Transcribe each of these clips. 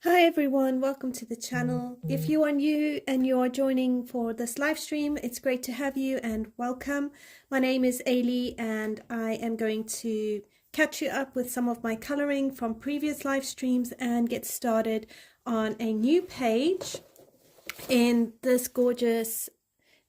Hi everyone, welcome to the channel. If you are new and you are joining for this live stream, it's great to have you and welcome. My name is Ailey and I am going to catch you up with some of my coloring from previous live streams and get started on a new page in this gorgeous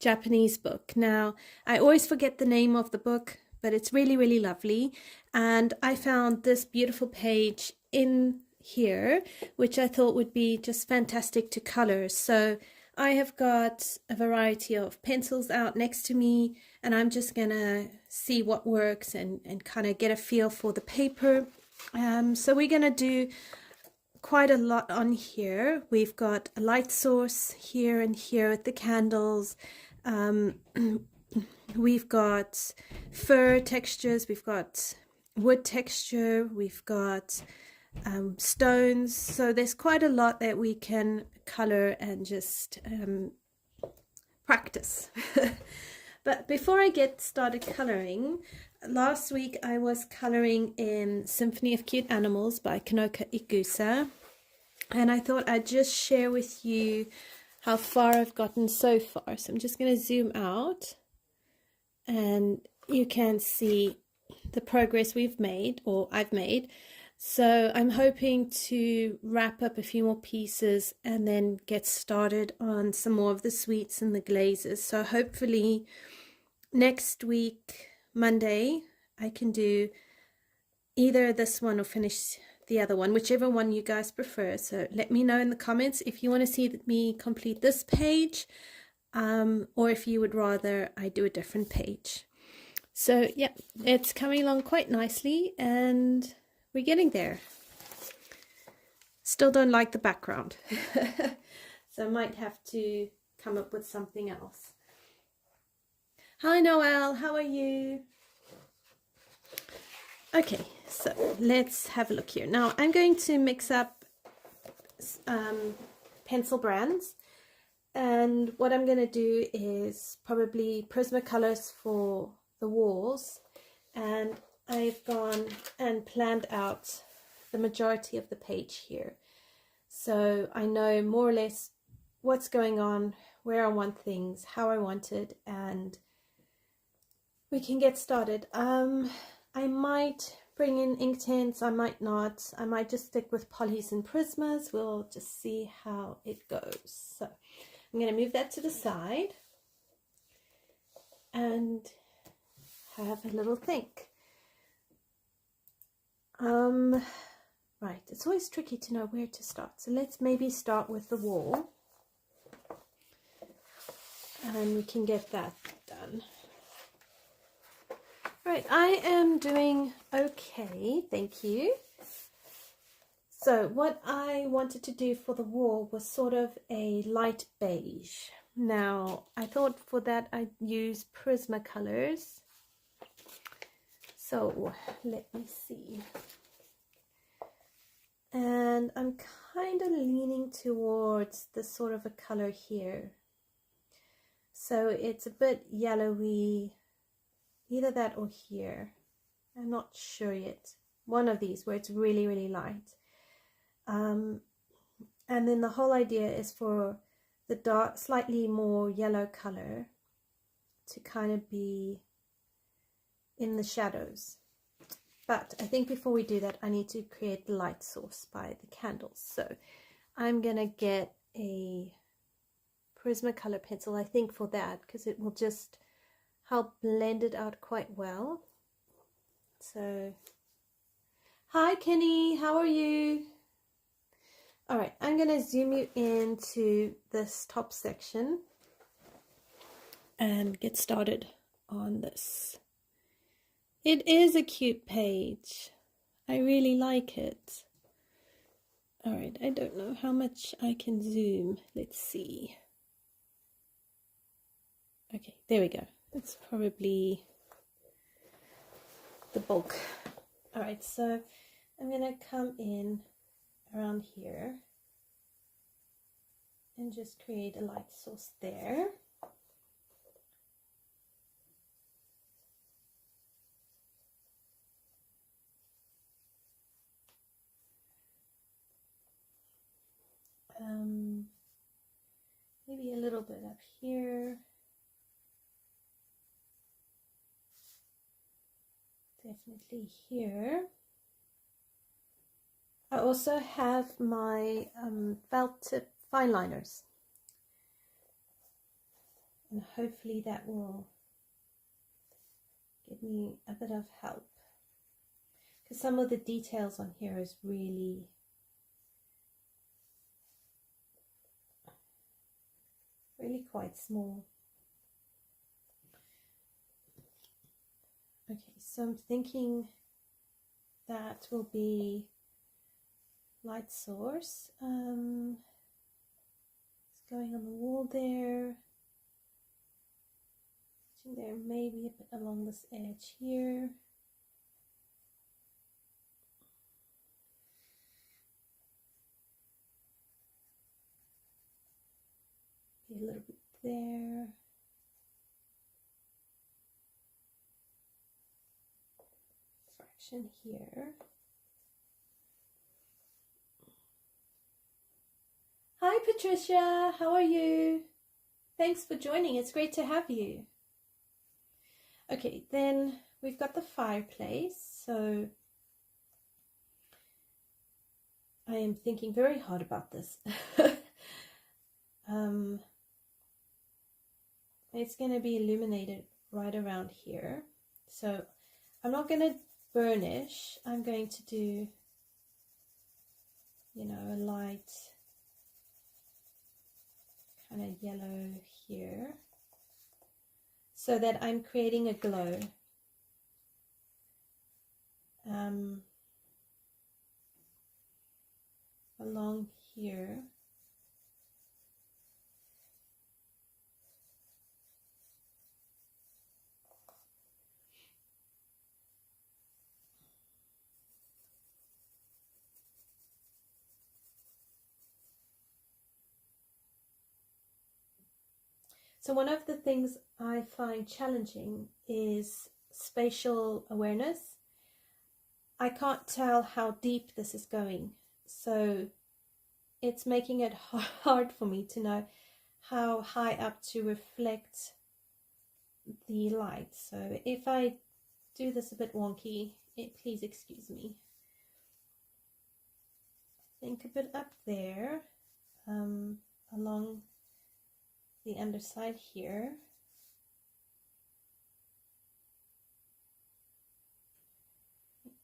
Japanese book. Now, I always forget the name of the book, but it's really lovely. And I found this beautiful page in here, which I thought would be just fantastic to color. So I have got a variety of pencils out next to me, and I'm just gonna see what works and kind of get a feel for the paper. So we're gonna do quite a lot on here. We've got a light source here and here with the candles. We've got fur textures, we've got wood texture, we've got stones. So there's quite a lot that we can color and just practice. But before I get started coloring, last week I was coloring in Symphony of Cute Animals by Kanoka Ikusa, and I thought I'd just share with you how far I've gotten so far. So I'm just going to zoom out and you can see the progress we've made, or I've made. So I'm hoping to wrap up a few more pieces and then get started on some more of the sweets and the glazes. So hopefully next week, Monday, I can do either this one or finish the other one, whichever one you guys prefer. So let me know in the comments if you want to see me complete this page, or if you would rather I do a different page. So yeah, it's coming along quite nicely and we're getting there. Still don't like the background. So I might have to come up with something else. Hi Noelle, how are you? Okay, so let's have a look here. Now I'm going to mix up pencil brands, and what I'm going to do is probably Prismacolors for the walls, and I've gone and planned out the majority of the page here, so I know more or less what's going on, where I want things, how I want it, and we can get started. I might bring in Inktense, I might not. I might just stick with polys and prismas. We'll just see how it goes. So I'm going to move that to the side and have a little think. Right, it's always tricky to know where to start. So let's maybe start with the wall and we can get that done. Right, I am doing okay, thank you. So what I wanted to do for the wall was sort of a light beige. Now, I thought for that I'd use Prismacolors. So let me see. And I'm kind of leaning towards this sort of a color here. So it's a bit yellowy, either that or here. I'm not sure yet. One of these where it's really light. And then the whole idea is for the dark, slightly more yellow color to kind of be in the shadows. But I think before we do that, I need to create the light source by the candles. So I'm gonna get a Prismacolor pencil, I think, for that, because it will just help blend it out quite well. So hi Kenny, how are you? All right, I'm gonna zoom you into this top section and get started on this. It is a cute page. I really like it. All right, I don't know how much I can zoom. Let's see. Okay, there we go. It's probably the bulk. All right, so I'm gonna come in around here and just create a light source there. maybe a little bit up here. Definitely here. I also have my felt tip fine liners, and hopefully that will give me a bit of help, because some of the details on here is really quite small. Okay, so I'm thinking that will be light source. It's going on the wall there. There, maybe a bit along this edge here. Be a little bit there. Fraction here. Hi Patricia, how are you? Thanks for joining, it's great to have you. Okay, then we've got the fireplace, so I am thinking very hard about this. It's going to be illuminated right around here, so I'm not going to burnish. I'm going to do, you know, a light kind of yellow here, so that I'm creating a glow. Along here. So one of the things I find challenging is spatial awareness. I can't tell how deep this is going, so it's making it hard for me to know how high up to reflect the light. So if I do this a bit wonky, please excuse me. I think a bit up there, along the underside here.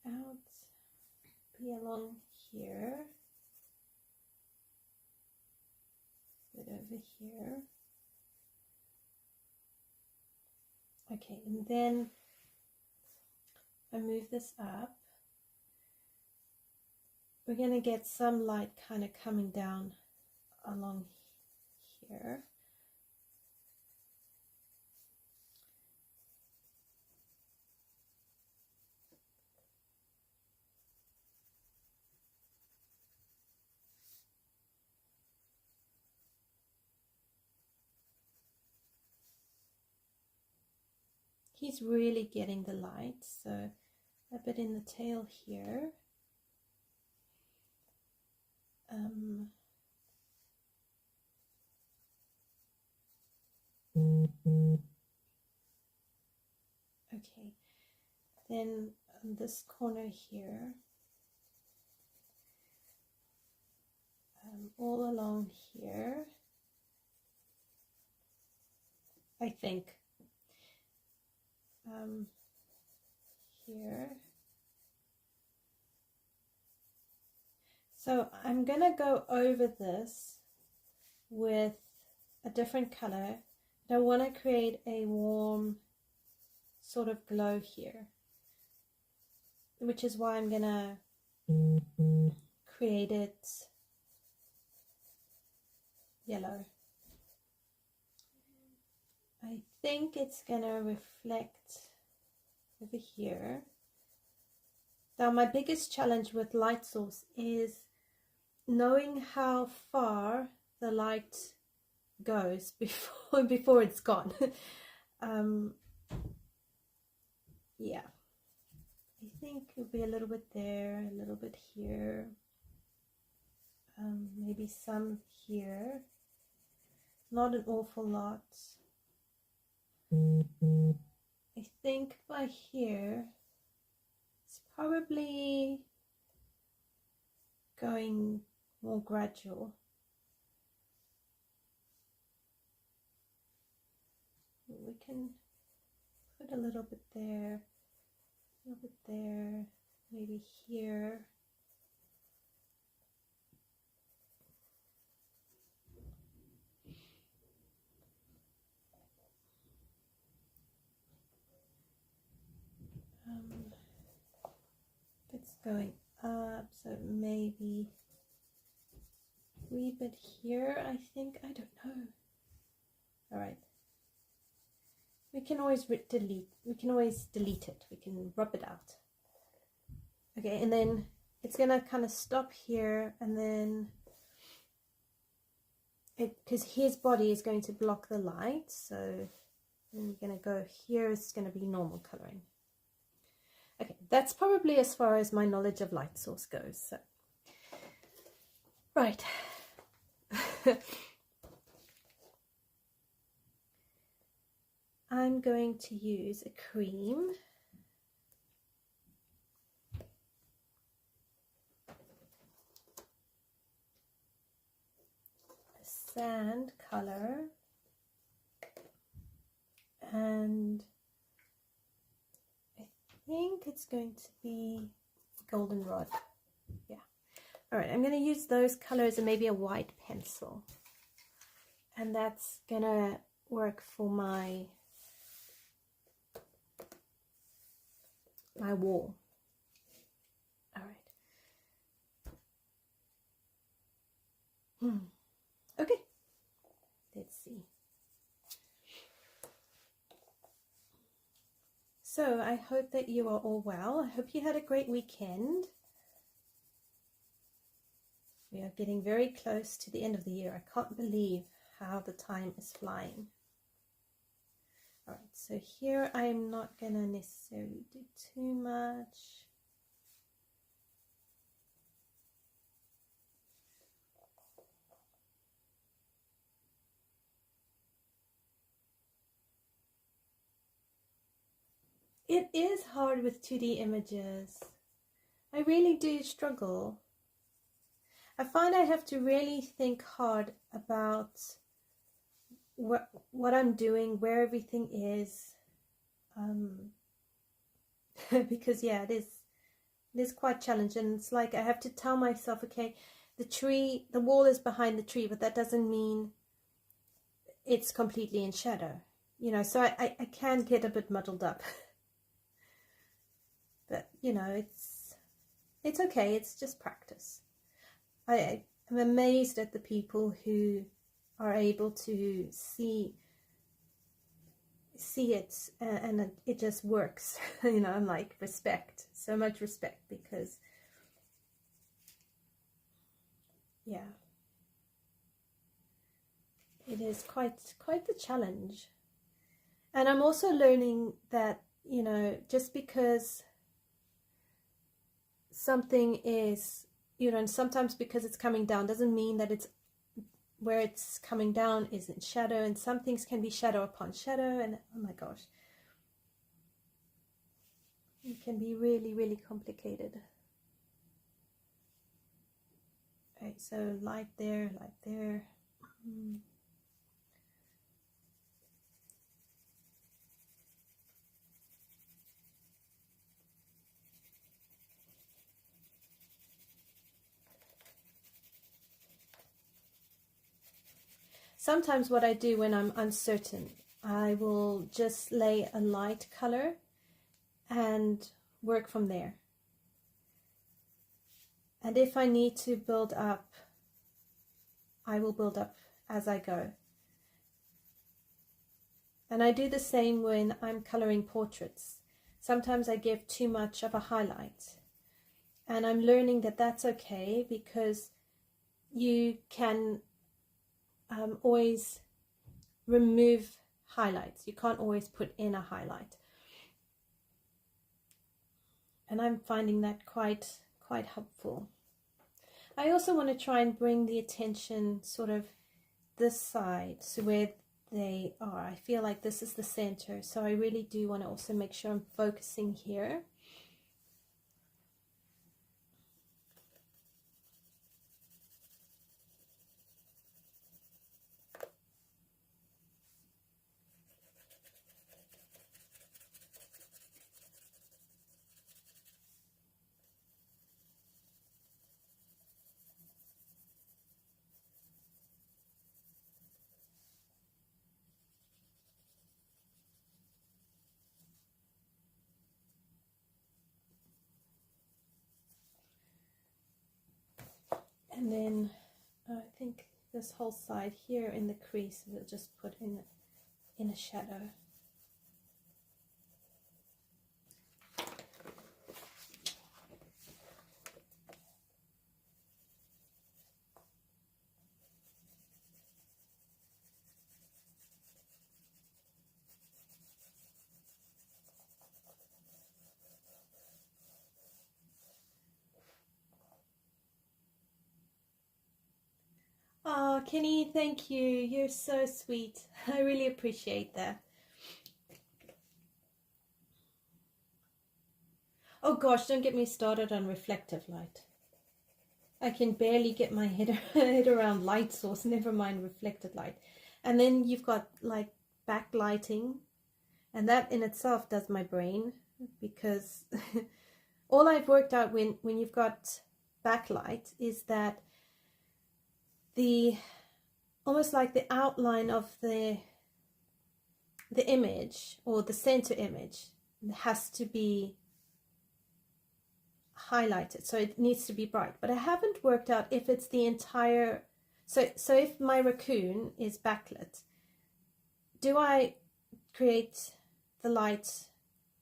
Out, be along here, bit over here. Okay, and then I move this up. We're going to get some light kind of coming down along here. He's really getting the light, so a bit in the tail here. Okay, then on this corner here, all along here, I think. Here. So I'm gonna go over this with a different color. I want to create a warm sort of glow here, which is why I'm gonna create it yellow. I think it's gonna reflect over here. Now my biggest challenge with light source is knowing how far the light goes before it's gone. Yeah, I think it'll be a little bit there, a little bit here, maybe some here. not an awful lot. I think by here it's probably going more gradual. We can put a little bit there, a little bit there, maybe here. It's going up, so maybe a wee bit here, I think. I don't know. All right. We can always delete it. We can rub it out. Okay, and then it's gonna kind of stop here, and then because his body is going to block the light, so we're gonna go here. It's gonna be normal coloring. Okay, that's probably as far as my knowledge of light source goes. So, right. I'm going to use a cream. A sand color. And I think it's going to be goldenrod. Yeah. All right, I'm going to use those colors and maybe a white pencil. And that's going to work for my wall. All right. Okay. Let's see. So I hope that you are all well. I hope you had a great weekend. We are getting very close to the end of the year. I can't believe how the time is flying. All right, so here I'm not going to necessarily do too much. It is hard with 2D images. I really do struggle. I find I have to really think hard about what I'm doing, where everything is, because yeah, it is quite challenging. It's like I have to tell myself, okay, the wall is behind the tree, but that doesn't mean it's completely in shadow, you know, so I can get a bit muddled up. But you know, it's okay, it's just practice. I'm amazed at the people who are able to see it and it just works. You know, I'm like, respect, so much respect, because yeah, it is quite the challenge. And I'm also learning that, you know, just because something is, you know, and sometimes because it's coming down doesn't mean that it's where it's coming down is in shadow, and some things can be shadow upon shadow, and oh my gosh, it can be really, really complicated. Okay, so light there, light there. Sometimes what I do when I'm uncertain, I will just lay a light color and work from there. And if I need to build up, I will build up as I go. And I do the same when I'm coloring portraits. Sometimes I give too much of a highlight. And I'm learning that that's okay, because you can always remove highlights. You can't always put in a highlight. And I'm finding that quite helpful. I also want to try and bring the attention, sort of this side, so where they are, I feel like this is the center, so I really do want to also make sure I'm focusing here. And then I think this whole side here in the crease, we'll just put in a shadow. Oh, Kenny, thank you. You're so sweet. I really appreciate that. Oh gosh, don't get me started on reflective light. I can barely get my head around light source, never mind reflected light. And then you've got like backlighting, and that in itself does my brain, because all I've worked out when you've got backlight is that almost like the outline of the image, or the center image, has to be highlighted, so it needs to be bright. But I haven't worked out if it's the entire, so if my raccoon is backlit, do I create the light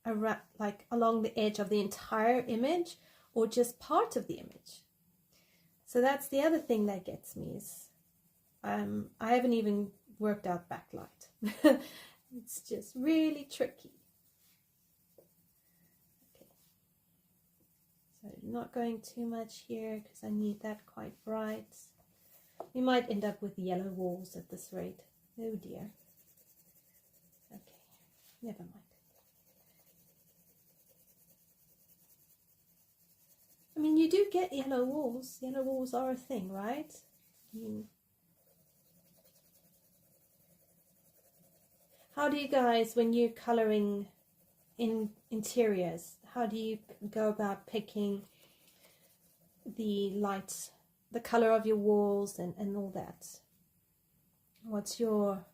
around, like along the edge of the entire image, or just part of the image? So that's the other thing that gets me, is I haven't even worked out backlight. It's just really tricky. Okay, so not going too much here because I need that quite bright. We might end up with yellow walls at this rate. Oh dear. Okay, never mind. I mean, you do get yellow walls. Yellow walls are a thing, right? How do you guys, when you're coloring in interiors, how do you go about picking the light, the color of your walls and all that? What's your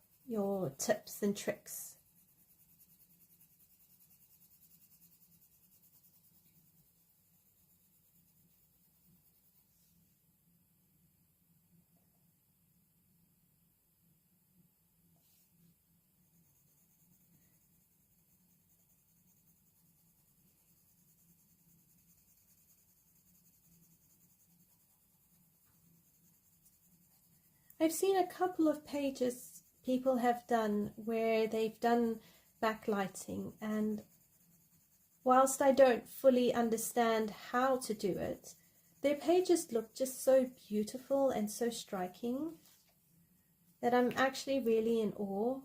tips and tricks? I've seen a couple of pages people have done where they've done backlighting, and whilst I don't fully understand how to do it, their pages look just so beautiful and so striking that I'm actually really in awe.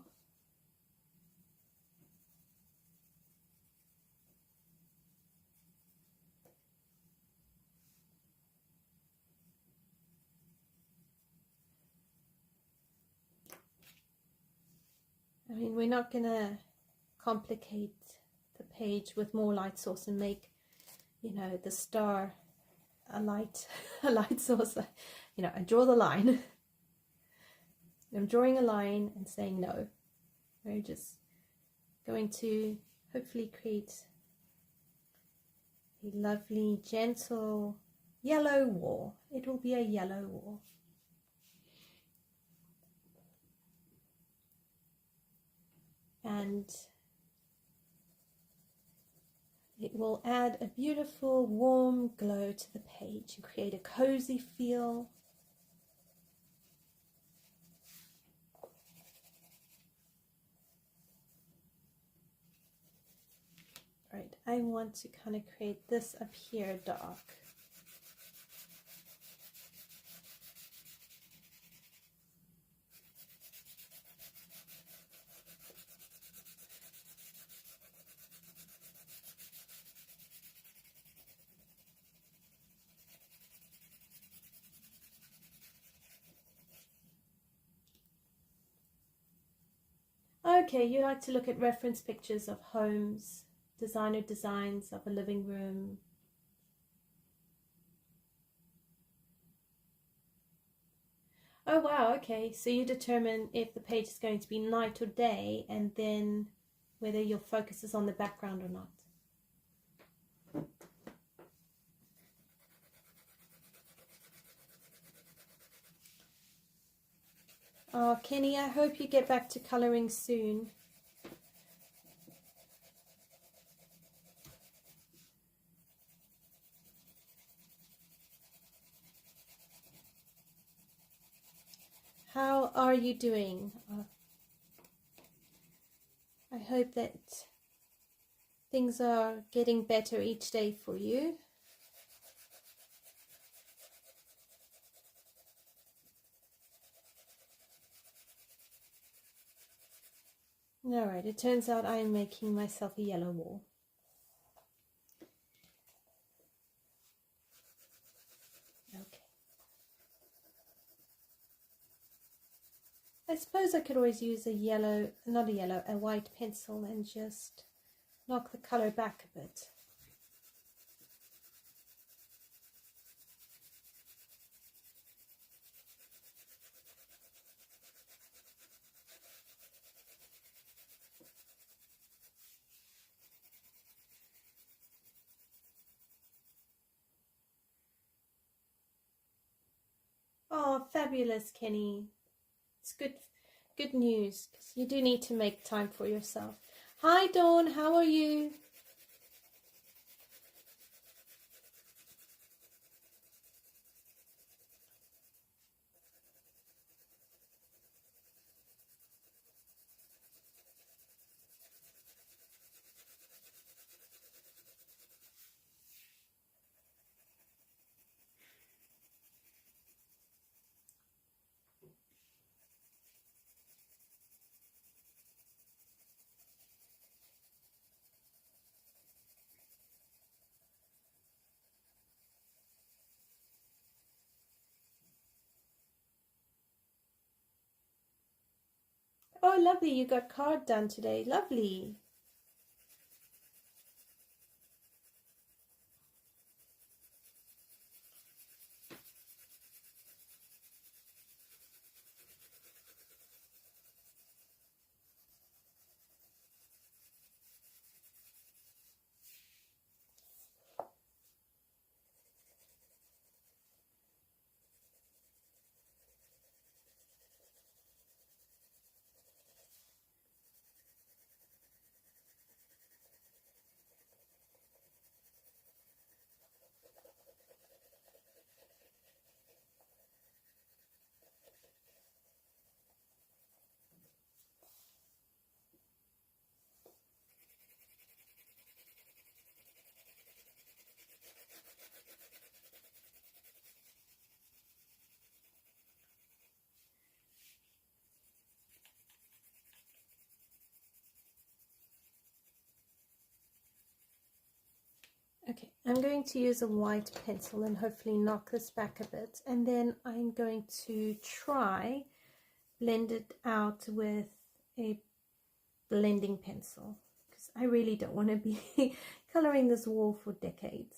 I mean, we're not gonna complicate the page with more light source and make, you know, the star a light source. You know, I draw the line. I'm drawing a line and saying no. We're just going to hopefully create a lovely, gentle yellow wall. It will be a yellow wall. And it will add a beautiful warm glow to the page and create a cozy feel. Right, I want to kind of create this up here dark. Okay, you like to look at reference pictures of homes, designer designs of a living room. Oh wow, okay. So you determine if the page is going to be night or day, and then whether your focus is on the background or not. Oh, Kenny, I hope you get back to colouring soon. How are you doing? I hope that things are getting better each day for you. Alright, it turns out I am making myself a yellow wall. Okay. I suppose I could always use a white pencil and just knock the colour back a bit. Oh, fabulous, Kenny. It's good news, because you do need to make time for yourself. Hi, Dawn. How are you? Oh, lovely. You got card done today. Lovely. Okay, I'm going to use a white pencil and hopefully knock this back a bit, and then I'm going to try blend it out with a blending pencil, because I really don't want to be coloring this wall for decades.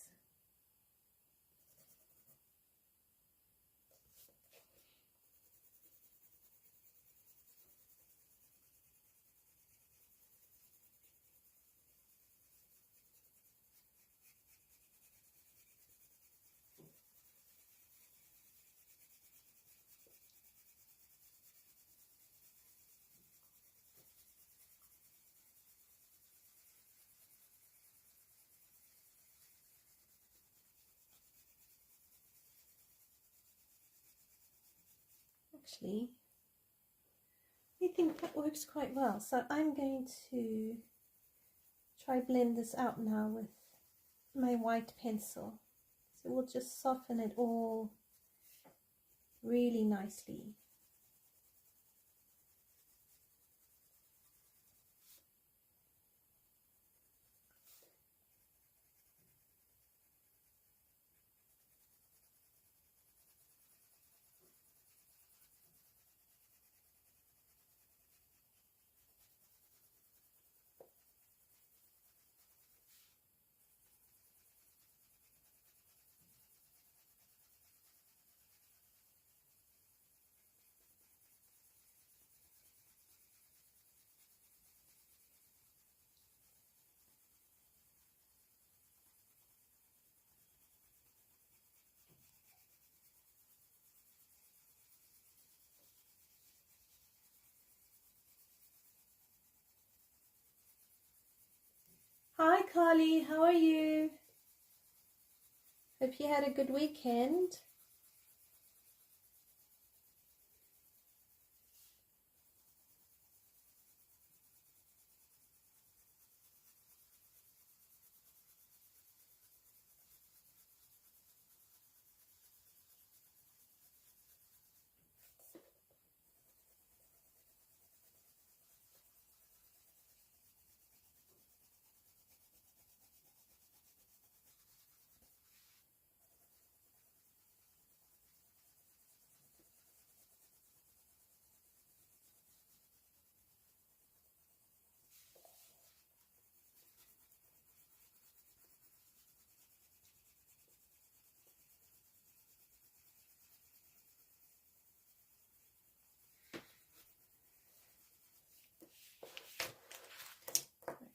Actually, I think that works quite well. So I'm going to try blend this out now with my white pencil. So we'll just soften it all really nicely. Hi Carly, how are you? Hope you had a good weekend.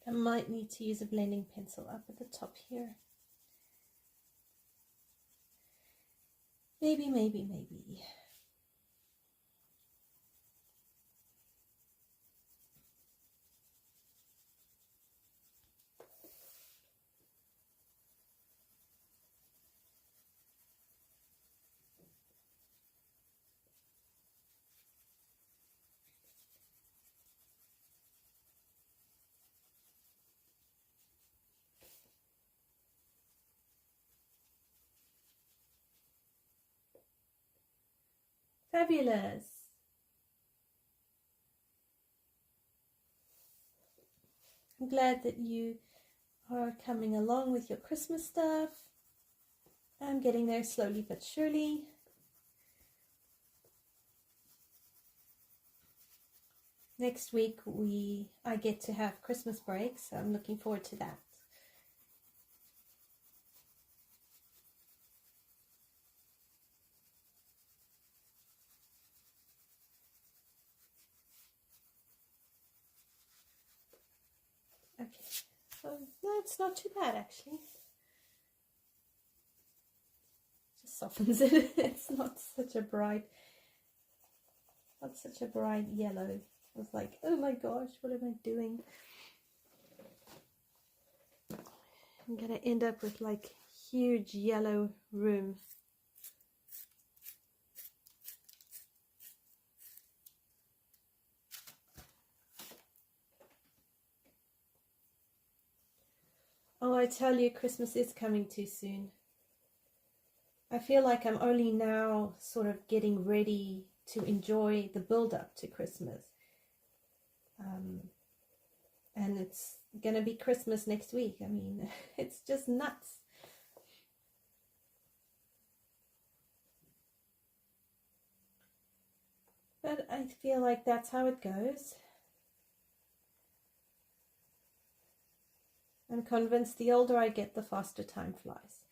I might need to use a blending pencil up at the top here. Maybe. Fabulous. I'm glad that you are coming along with your Christmas stuff. I'm getting there slowly but surely. Next week I get to have Christmas break, so I'm looking forward to that. Okay, so that's not too bad actually. Just softens it. It's not such a bright yellow. I was like, oh my gosh, what am I doing? I'm gonna end up with like huge yellow room. Oh, I tell you, Christmas is coming too soon. I feel like I'm only now sort of getting ready to enjoy the build-up to Christmas. And it's going to be Christmas next week. I mean, it's just nuts. But I feel like that's how it goes. I'm convinced the older I get, the faster time flies.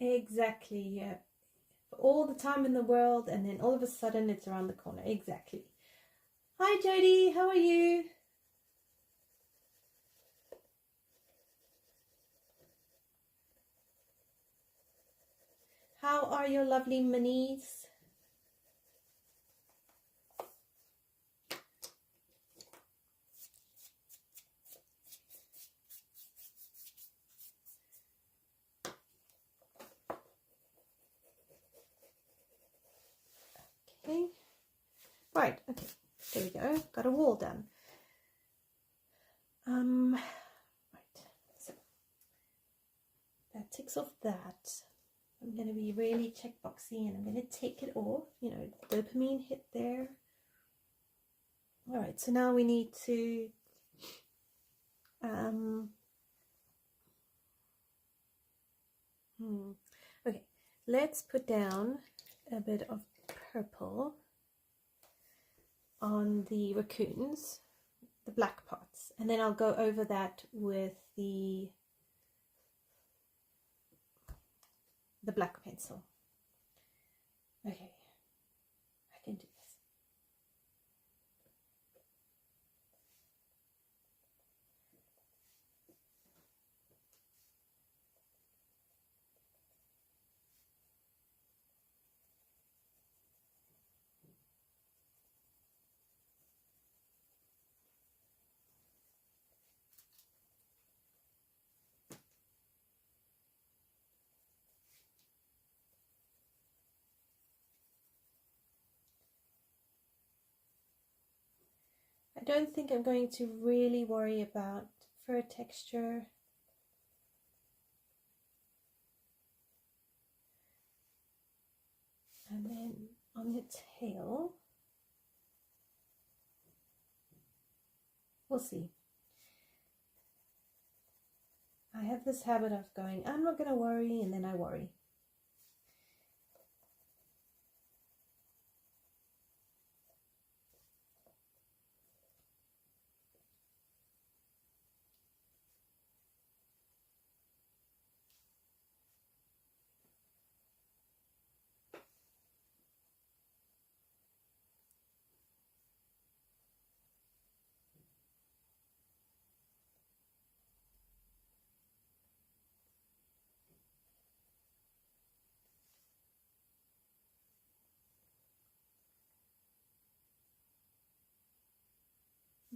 Exactly, yeah. All the time in the world, and then all of a sudden it's around the corner. Exactly. Hi Jody, how are you? How are your lovely minis? Okay. Right, okay. There we go. Got a wall done. Right. So that ticks off that. I'm going to be really checkboxy and I'm going to take it off. You know, dopamine hit there. All right, so now we need to okay, let's put down a bit of purple on the raccoons, the black parts, and then I'll go over that with the black pencil. Okay, I can do this. I don't think I'm going to really worry about fur texture. And then on the tail, we'll see. I have this habit of going, I'm not going to worry, and then I worry.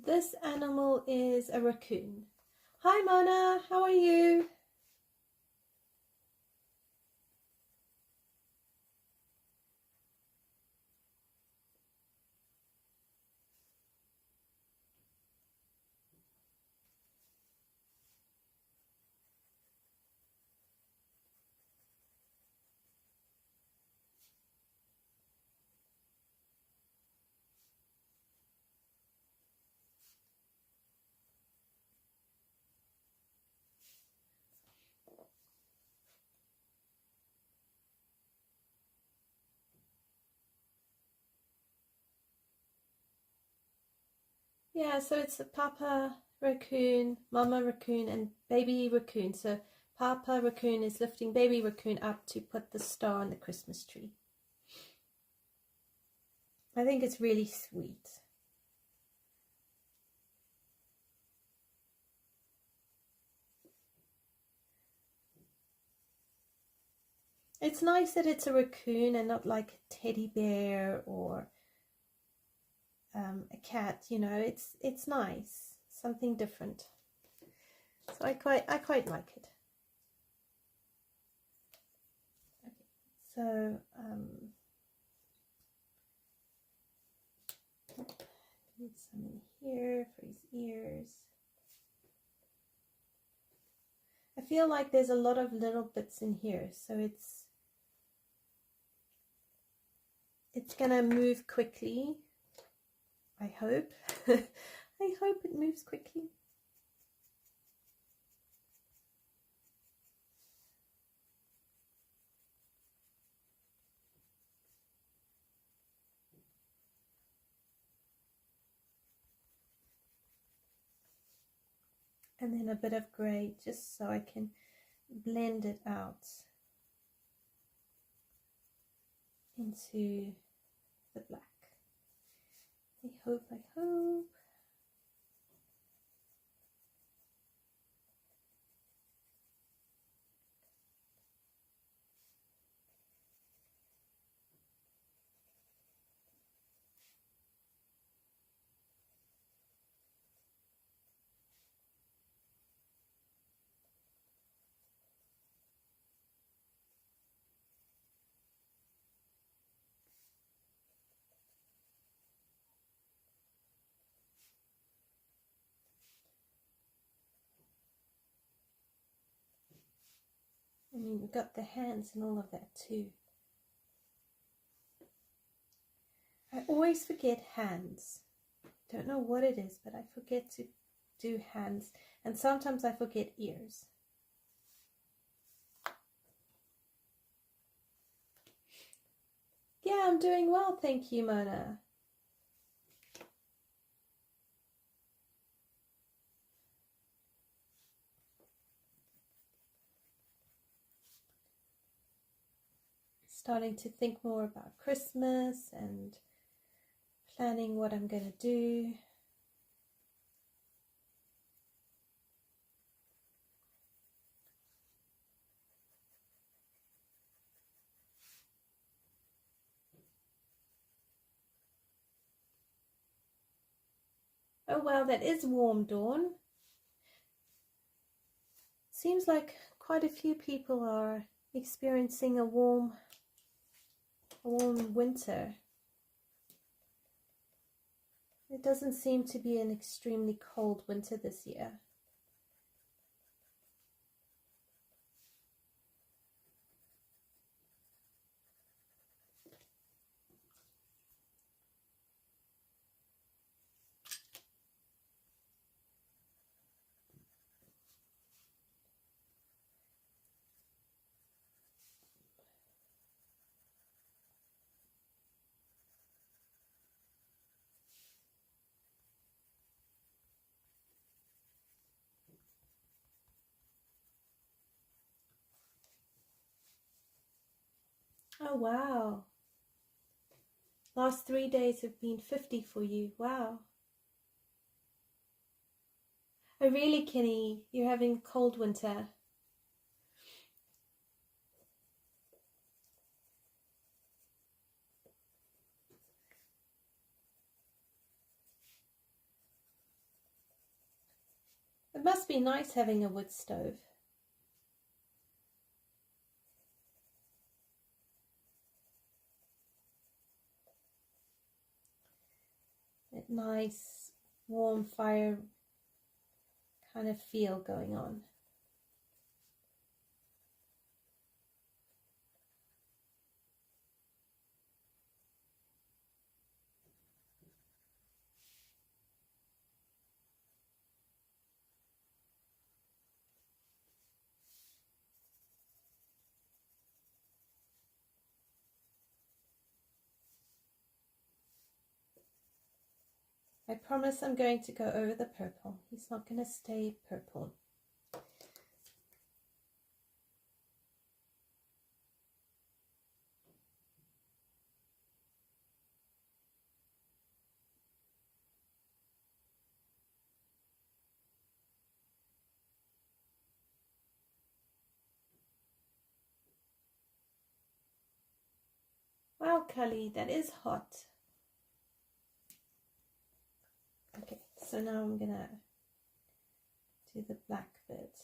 This animal is a raccoon. Hi Mona, how are you? Yeah, so it's a papa raccoon, mama raccoon, and baby raccoon. So papa raccoon is lifting baby raccoon up to put the star on the Christmas tree. I think it's really sweet. It's nice that it's a raccoon and not like a teddy bear or a cat, you know. It's nice, something different. So I quite like it. Okay, so need some in here for his ears. I feel like there's a lot of little bits in here, so it's gonna move quickly. I hope. I hope it moves quickly. And then a bit of grey just so I can blend it out into the black. I hope. I mean, we've got the hands and all of that too. I always forget hands. Don't know what it is, but I forget to do hands. And sometimes I forget ears. Yeah, I'm doing well, thank you, Mona. starting to think more about Christmas and planning what I'm going to do. Oh wow, that is warm, Dawn. Seems like quite a few people are experiencing a warm winter. It doesn't seem to be an extremely cold winter this year. Oh wow. Last 3 days have been 50 for you. Wow. Oh really, Kenny? You're having a cold winter. It must be nice having a wood stove. That nice warm fire kind of feel going on. I promise I'm going to go over the purple. He's not going to stay purple. Wow, Cully, that is hot. Okay, so now I'm going to do the black bit.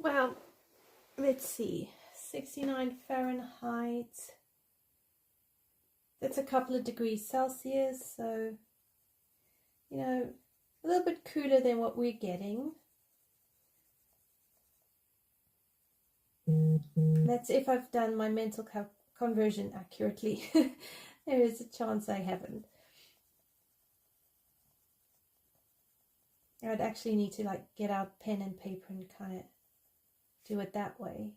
Well, let's see, 69 Fahrenheit. That's a couple of degrees Celsius, so, you know, a little bit cooler than what we're getting. That's if I've done my mental conversion accurately. There is a chance I haven't. I'd actually need to like get out pen and paper and kind of do it that way.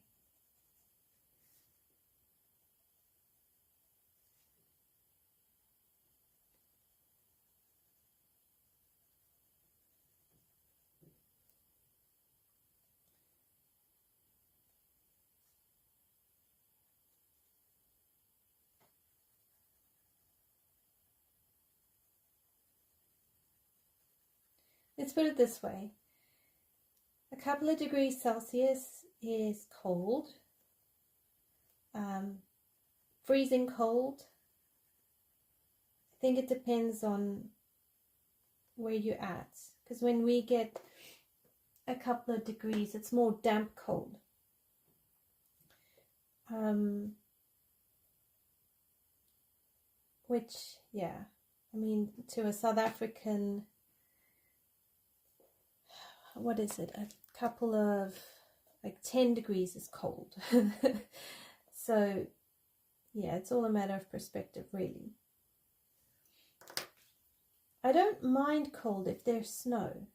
Let's put it this way. A couple of degrees Celsius is cold. Freezing cold. I think it depends on where you're at. Because when we get a couple of degrees, it's more damp cold. Which, yeah, I mean, to a South African, what is it? A couple of, like 10 degrees is cold. So, yeah, it's all a matter of perspective, really. I don't mind cold if there's snow.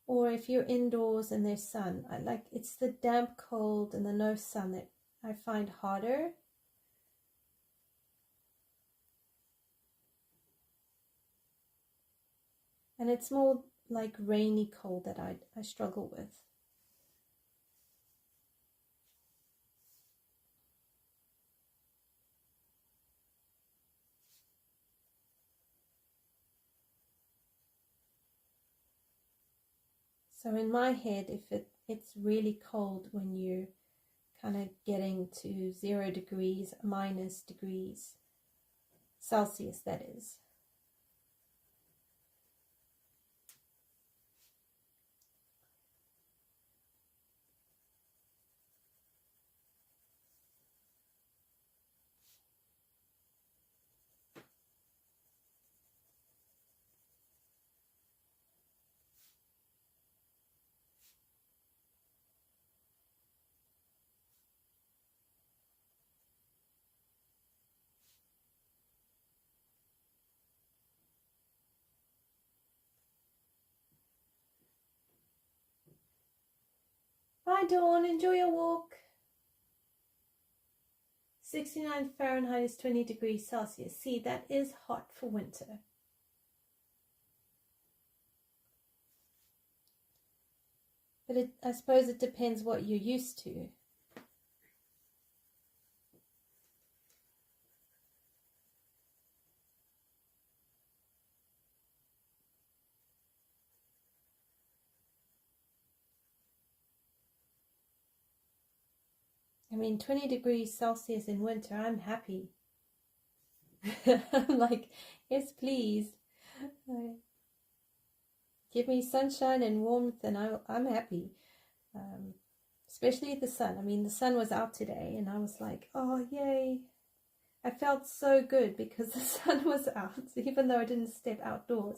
Or if you're indoors and there's sun. It's the damp cold and the no sun that I find harder. And it's more like rainy cold that I struggle with. So in my head, if it's really cold when you're kind of getting to 0 degrees, minus degrees Celsius, that is. Bye, Dawn. Enjoy your walk. 69 Fahrenheit is 20 degrees Celsius. See, that is hot for winter. But I suppose it depends what you're used to. I mean, 20 degrees Celsius in winter, I'm happy. I'm like, yes, please. Give me sunshine and warmth and I'm happy. Especially the sun. I mean, the sun was out today and I was like, oh, yay. I felt so good because the sun was out, even though I didn't step outdoors.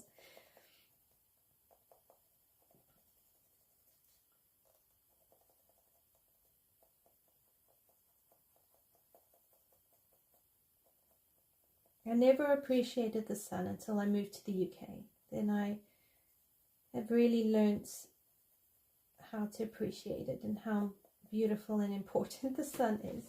I never appreciated the sun until I moved to the UK. Then I have really learnt how to appreciate it and how beautiful and important the sun is.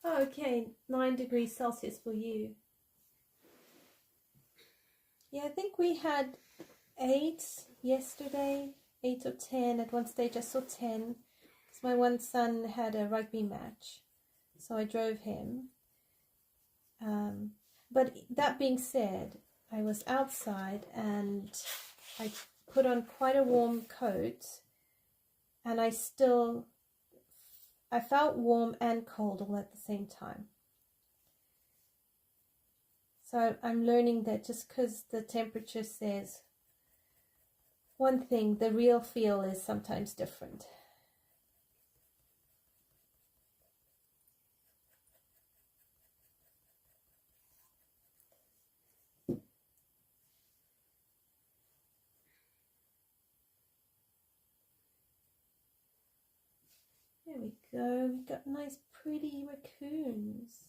Oh, okay, 9 degrees Celsius for you. Yeah, I think we had 8 yesterday, 8 or 10. At one stage I saw 10 because my one son had a rugby match, so I drove him. But that being said, I was outside and I put on quite a warm coat and I felt warm and cold all at the same time. So I'm learning that just because the temperature says one thing, the real feel is sometimes different. There we go. We've got nice pretty raccoons.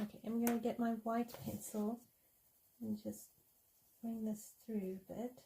Okay, I'm going to get my white pencil and just bring this through a bit.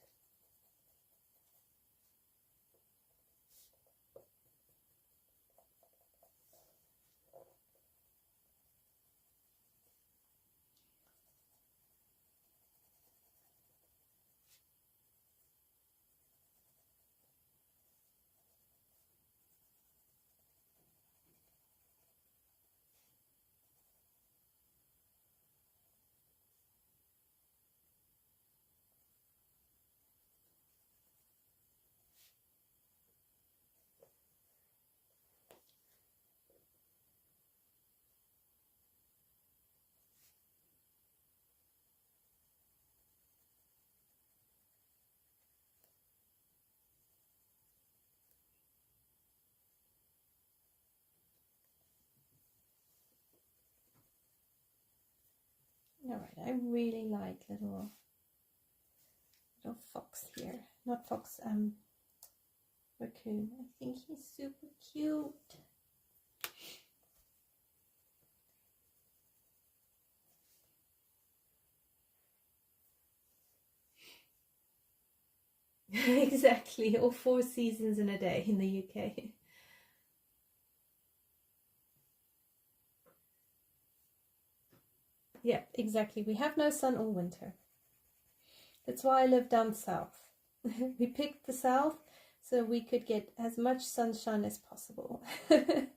Alright, I really like little fox here. Not fox, raccoon. I think he's super cute. Exactly, or 4 seasons in a day in the UK. Yeah, exactly. We have no sun all winter. That's why I live down south. We picked the south so we could get as much sunshine as possible. I'm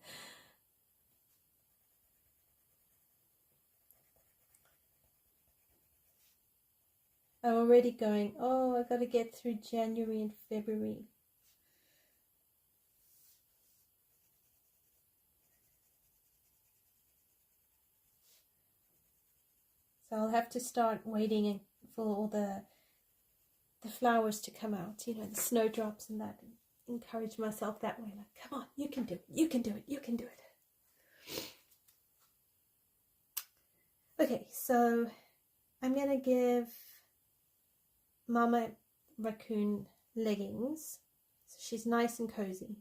already going, oh, I got to get through January and February. So I'll have to start waiting for all the flowers to come out, you know, the snowdrops and that, and encourage myself that way, like, come on, you can do it, you can do it, you can do it. Okay, so I'm going to give Mama Raccoon leggings, so she's nice and cozy.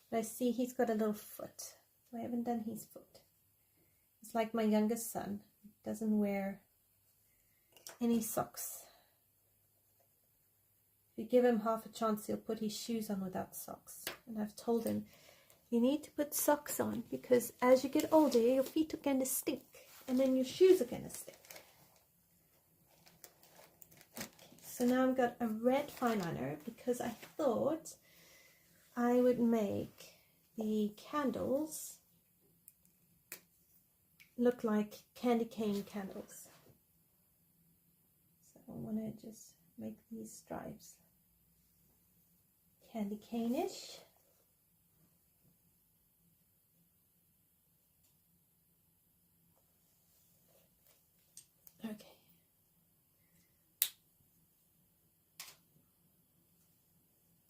But I see he's got a little foot, so I haven't done his foot. It's like my youngest son, doesn't wear any socks. If you give him half a chance, he'll put his shoes on without socks. And I've told him, you need to put socks on, because as you get older, your feet are going to stink, and then your shoes are going to stink. Okay, so now I've got a red fineliner, because I thought I would make the candles look like candy cane candles. So I want to just make these stripes candy cane-ish. Okay.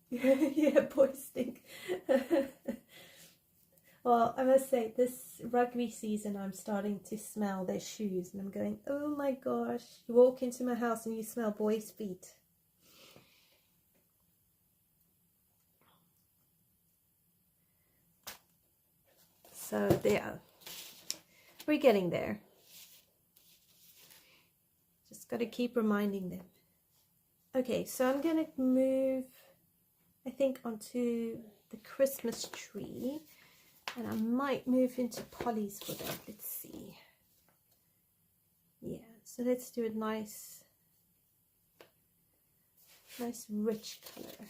Yeah, boys stink. Well, I must say, this rugby season, I'm starting to smell their shoes, and I'm going, oh my gosh, you walk into my house and you smell boys' feet. So there, we're getting there. Just got to keep reminding them. Okay, so I'm going to move, I think, onto the Christmas tree. And I might move into polys for that. Let's see. Yeah, so let's do a nice rich color.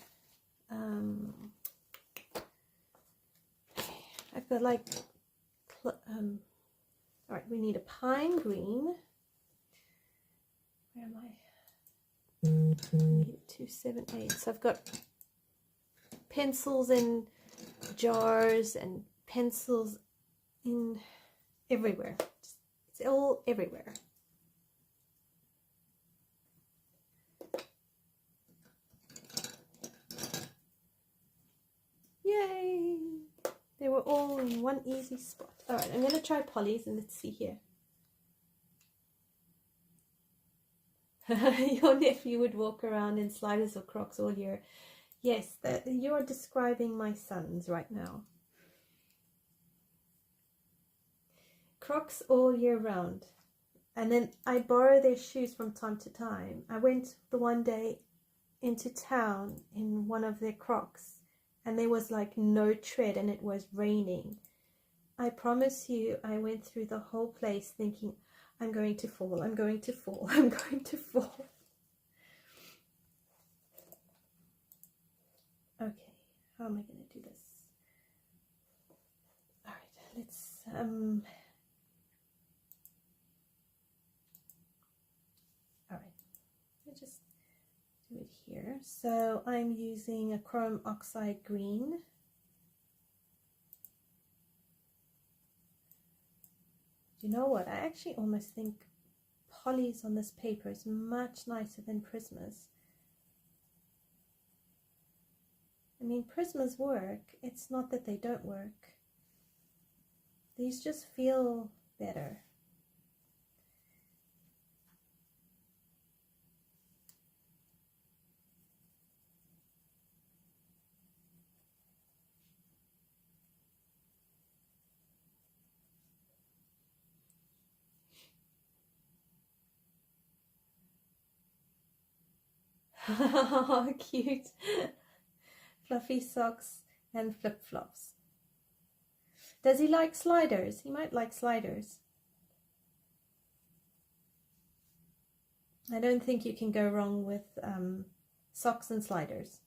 Okay, I've got like, all right, we need a pine green. Where am I? I need 278. So I've got pencils in jars and pencils in everywhere. It's all everywhere. Yay! They were all in one easy spot. Alright, I'm going to try polys and let's see here. Your nephew would walk around in sliders or Crocs all year. Yes, you are describing my sons right now. Crocs all year round. And then I borrow their shoes from time to time. I went the one day into town in one of their Crocs, and there was like no tread, and it was raining. I promise you, I went through the whole place thinking, I'm going to fall, I'm going to fall, I'm going to fall. Okay, how am I going to do this? All right, let's all right, let me just do it here. So I'm using a chrome oxide green. You know what? I actually almost think Polys on this paper is much nicer than Prismas. I mean, Prismas work. It's not that they don't work. These just feel better. Cute. Fluffy socks and flip-flops. Does he like sliders? He might like sliders. I don't think you can go wrong with socks and sliders.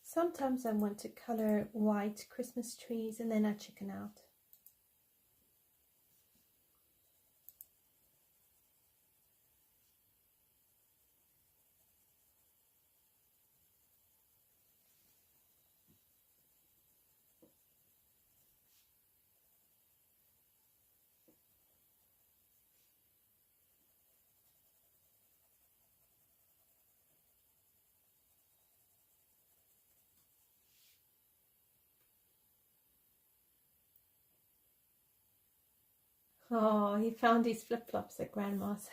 Sometimes I want to color white Christmas trees and then I chicken out. Oh, he found his flip-flops at Grandma's.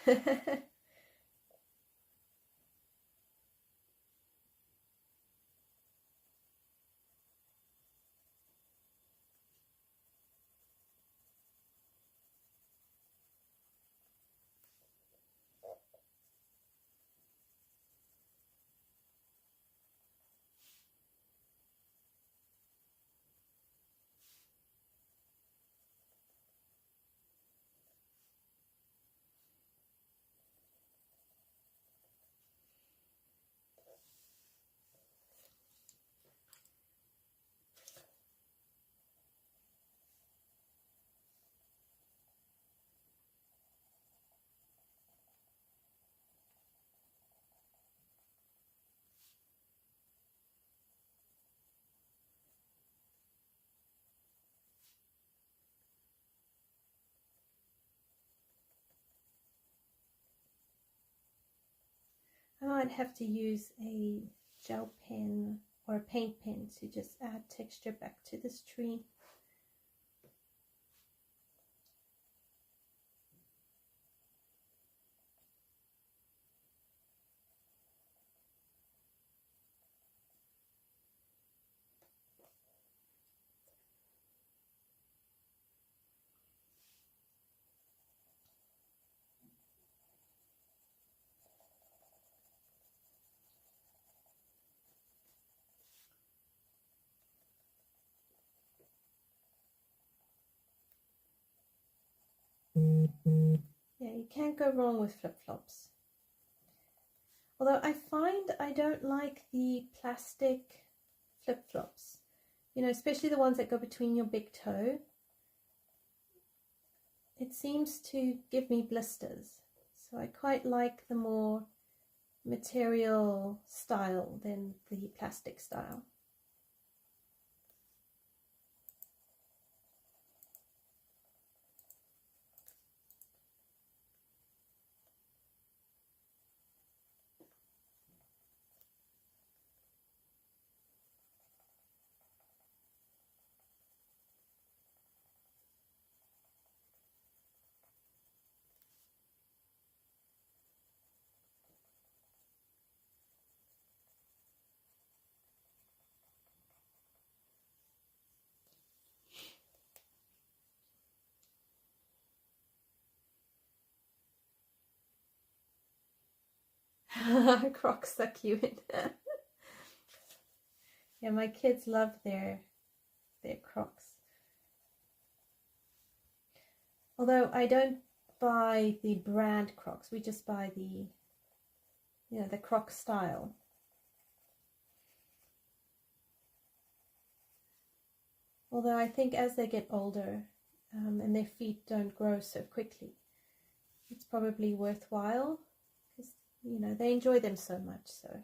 might have to use a gel pen or a paint pen to just add texture back to this tree. Yeah, you can't go wrong with flip-flops. Although I find I don't like the plastic flip-flops, you know, especially the ones that go between your big toe. It seems to give me blisters. So I quite like the more material style than the plastic style. Crocs suck you in. Yeah, my kids love their Crocs. Although I don't buy the brand Crocs, we just buy the, you know, the Croc style. Although I think as they get older and their feet don't grow so quickly, it's probably worthwhile because, you know, they enjoy them so much. So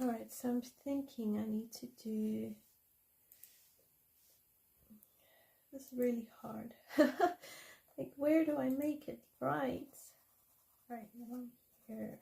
alright, so I'm thinking I need to do, this is really hard. Like, where do I make it right? Right, one here.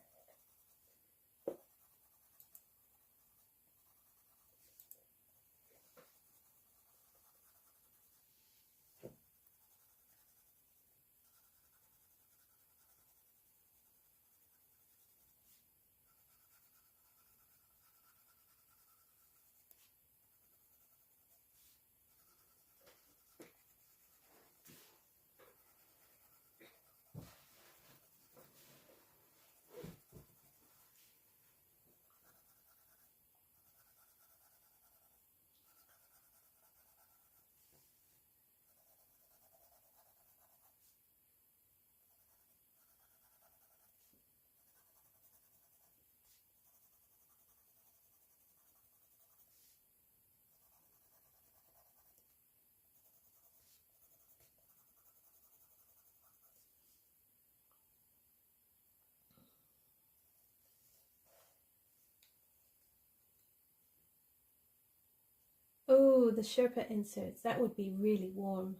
Oh, the Sherpa inserts, that would be really warm.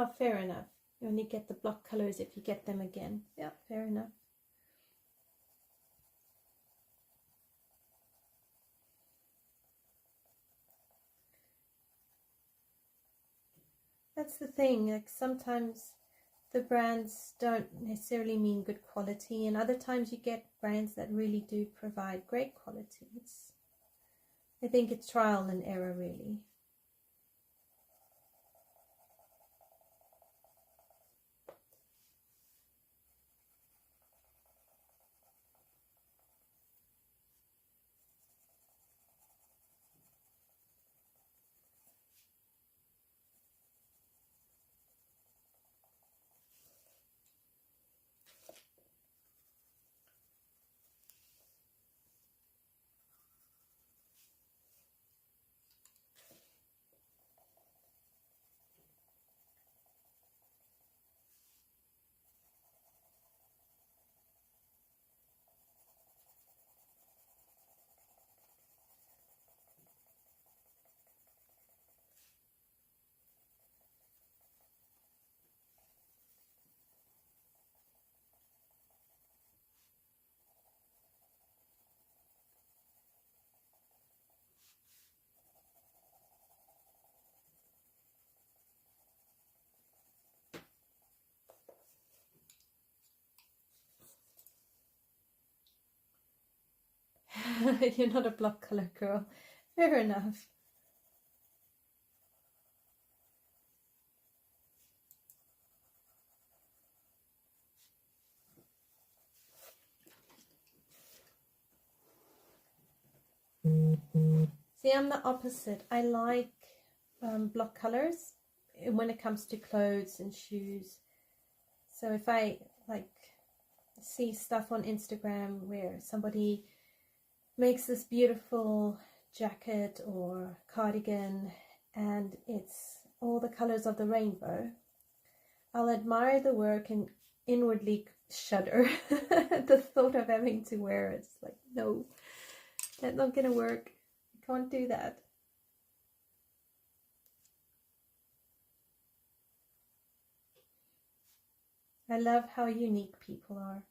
Oh, fair enough. You only get the block colors if you get them again. Yeah, fair enough. That's the thing, like sometimes the brands don't necessarily mean good quality, and other times you get brands that really do provide great quality. I think it's trial and error, really. You're not a block color girl. Fair enough. See, I'm the opposite. I like block colors when it comes to clothes and shoes. So if I like see stuff on Instagram where somebody makes this beautiful jacket or cardigan and it's all the colors of the rainbow, I'll admire the work and inwardly shudder at the thought of having to wear it. It's like, no, that's not gonna work. I can't do that. I love how unique people are.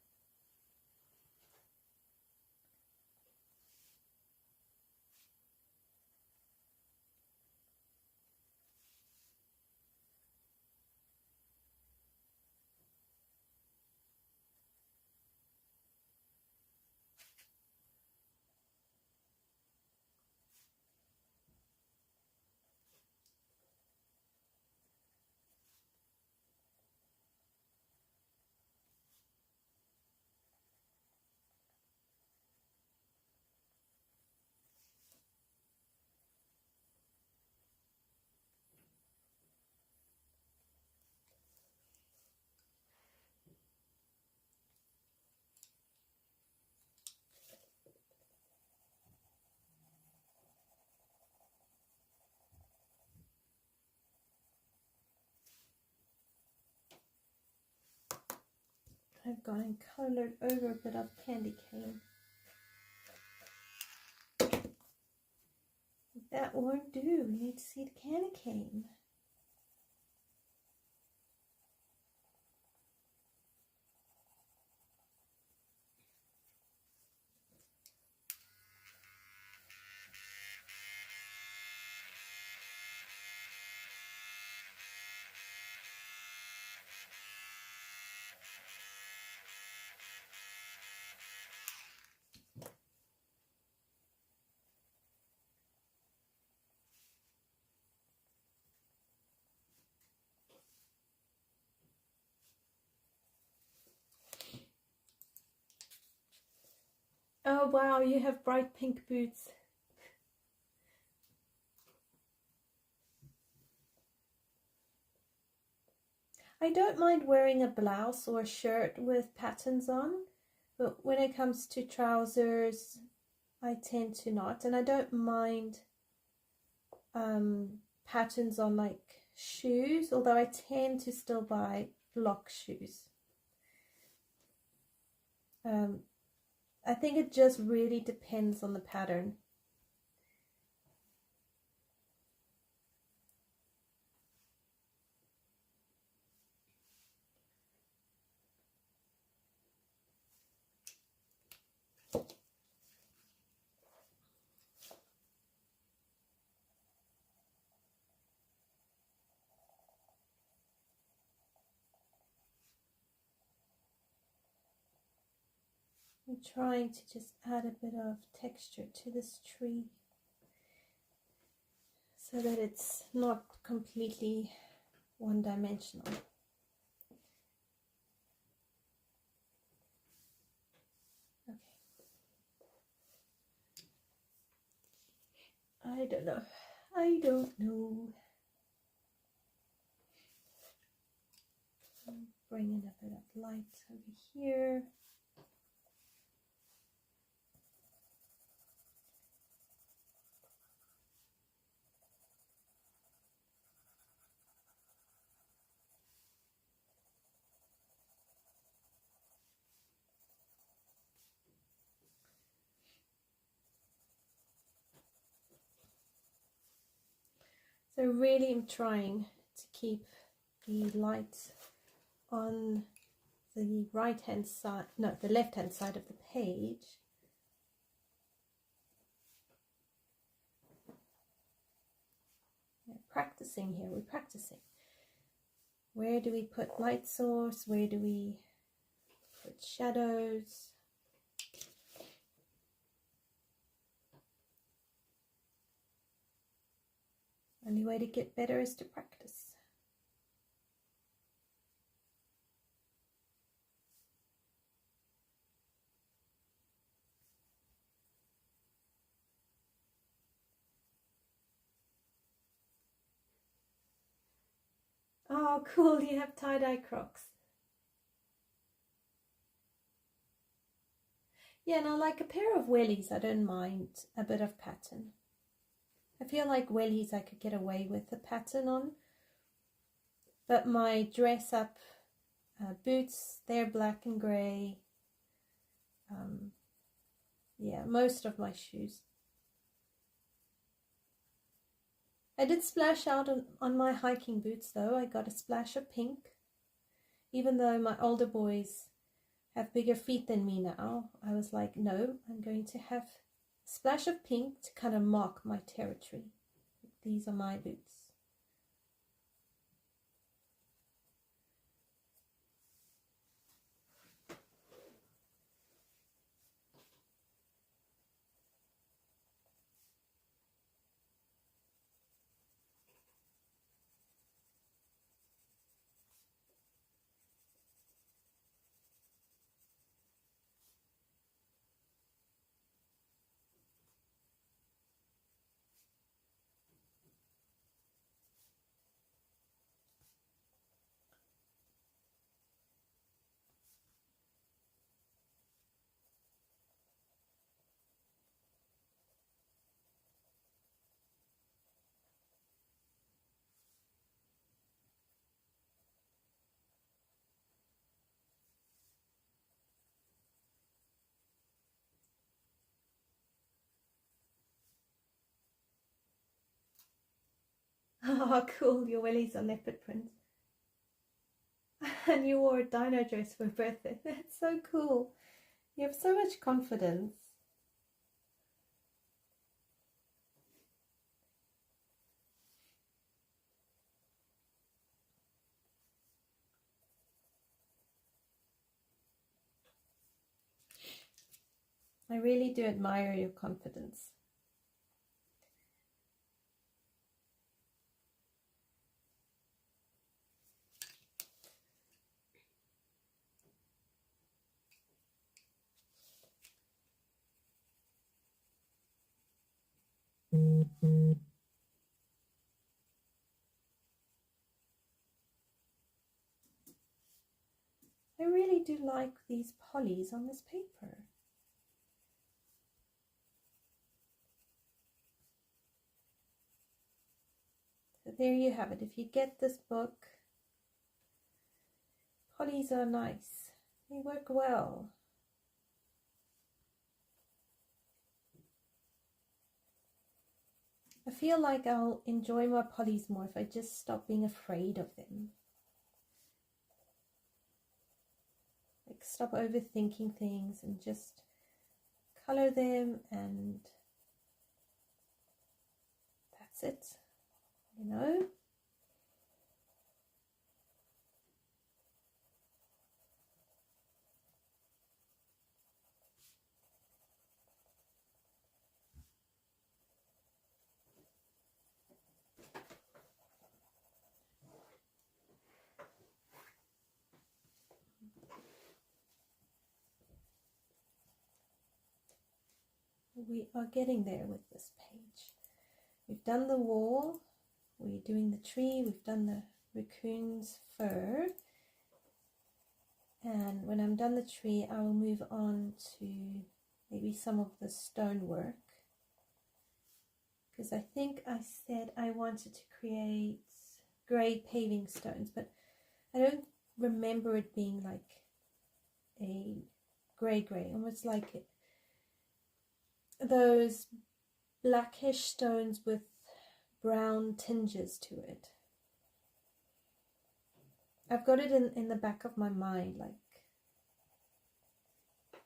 I've gone and colored over a bit of candy cane. That won't do. We need to see the candy cane. Oh wow, you have bright pink boots. I don't mind wearing a blouse or a shirt with patterns on, but when it comes to trousers, I tend to not. And I don't mind patterns on like shoes, although I tend to still buy block shoes. I think it just really depends on the pattern. I'm trying to just add a bit of texture to this tree so that it's not completely one-dimensional. Okay. I don't know. I don't know. I'm bringing a bit of light over here. So really I'm trying to keep the light on the right hand side, no, the left hand side of the page. We're practicing here, we're practicing. Where do we put light source? Where do we put shadows? Only way to get better is to practice. Oh, cool, you have tie-dye Crocs. Yeah, now like a pair of wellies, I don't mind a bit of pattern. I feel like wellies I could get away with the pattern on. But my dress-up boots, they're black and grey. Yeah, most of my shoes. I did splash out on my hiking boots though. I got a splash of pink. Even though my older boys have bigger feet than me now, I was like, no, I'm going to have a splash of pink to kind of mark my territory. These are my boots. Oh, cool, your wellies are leopard prints. And you wore a dino dress for birthday. That's so cool. You have so much confidence. I really do admire your confidence. I really do like these polys on this paper. So there you have it. If you get this book, polys are nice. They work well. I feel like I'll enjoy my polys more if I just stop being afraid of them. Like stop overthinking things and just color them, and that's it, you know. we are getting there with this page. We've done the wall, we're doing the tree, we've done the raccoon's fur, and when I'm done the tree I will move on to maybe some of the stonework, because I think I said I wanted to create grey paving stones, but I don't remember it being like a grey, almost like those blackish stones with brown tinges to it. I've got it in the back of my mind, like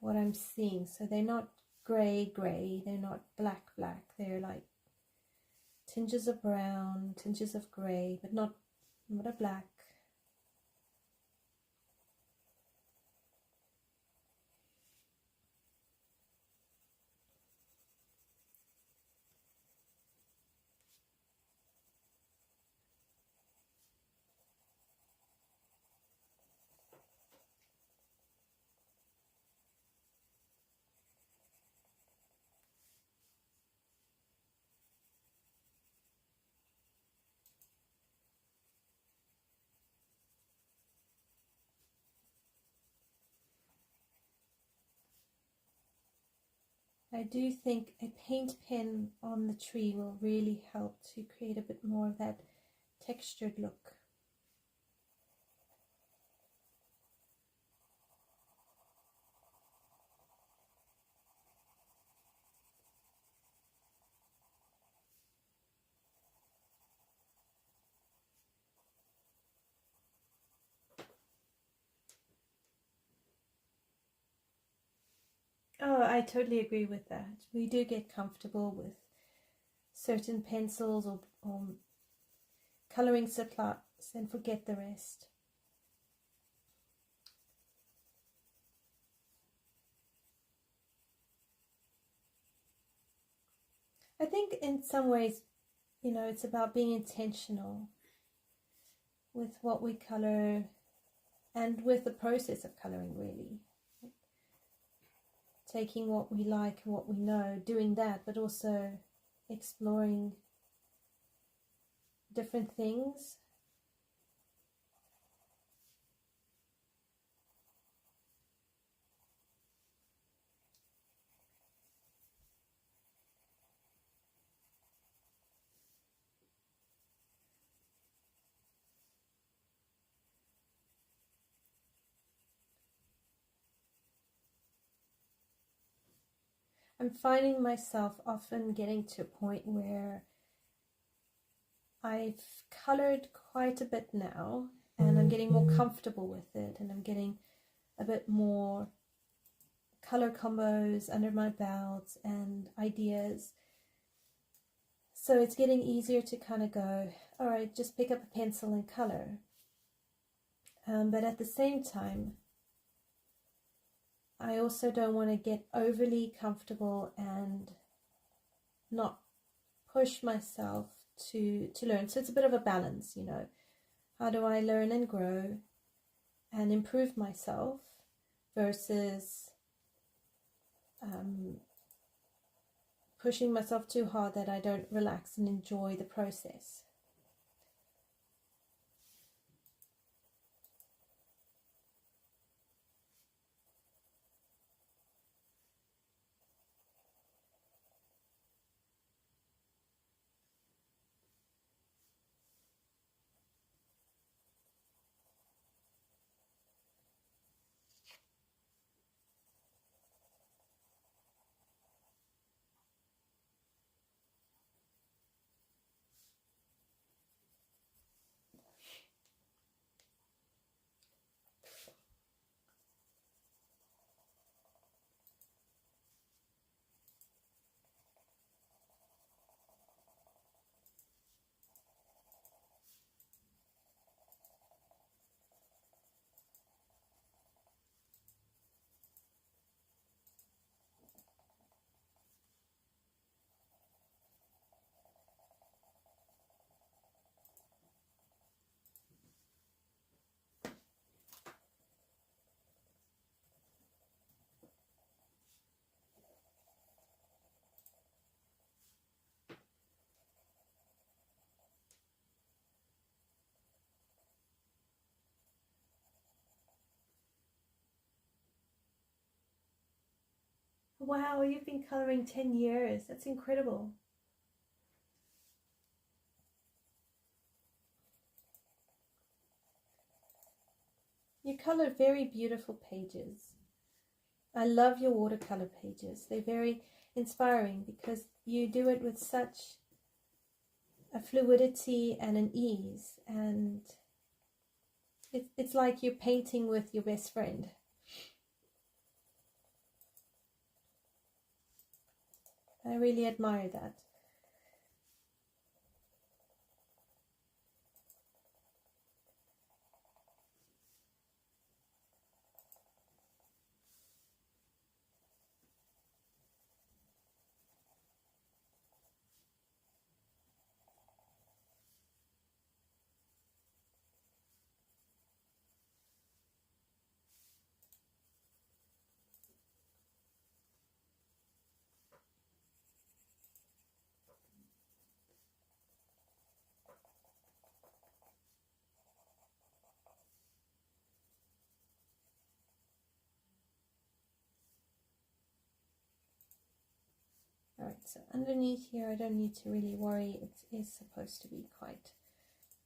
what I'm seeing. So they're not grey, they're not black, they're like tinges of brown, tinges of grey, but not a black. I do think a paint pen on the tree will really help to create a bit more of that textured look. Oh, I totally agree with that. We do get comfortable with certain pencils or colouring supplies and forget the rest. I think in some ways, you know, it's about being intentional with what we colour and with the process of colouring, really. Taking what we like and what we know, doing that, but also exploring different things. I'm finding myself often getting to a point where I've coloured quite a bit now and I'm getting more comfortable with it, and I'm getting a bit more colour combos under my belt and ideas. So it's getting easier to kind of go, all right, just pick up a pencil and colour. But at the same time, I also don't want to get overly comfortable and not push myself to learn. So it's a bit of a balance, you know. How do I learn and grow and improve myself versus pushing myself too hard that I don't relax and enjoy the process. wow, you've been coloring 10 years. That's incredible. You color very beautiful pages. I love your watercolor pages. They're very inspiring because you do it with such a fluidity and an ease, and it's like you're painting with your best friend. I really admire that. Alright, so underneath here I don't need to really worry. It is supposed to be quite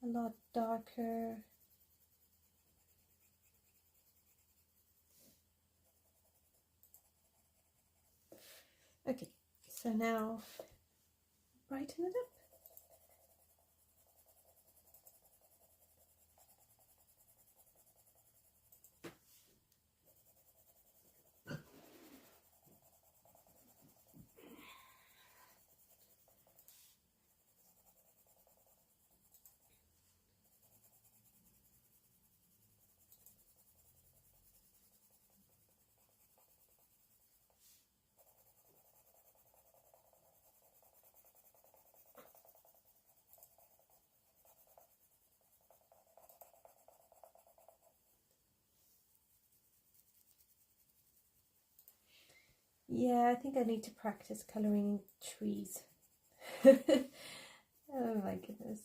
a lot darker. Okay, so now brighten it up. Yeah, I think I need to practice coloring trees. Oh my goodness.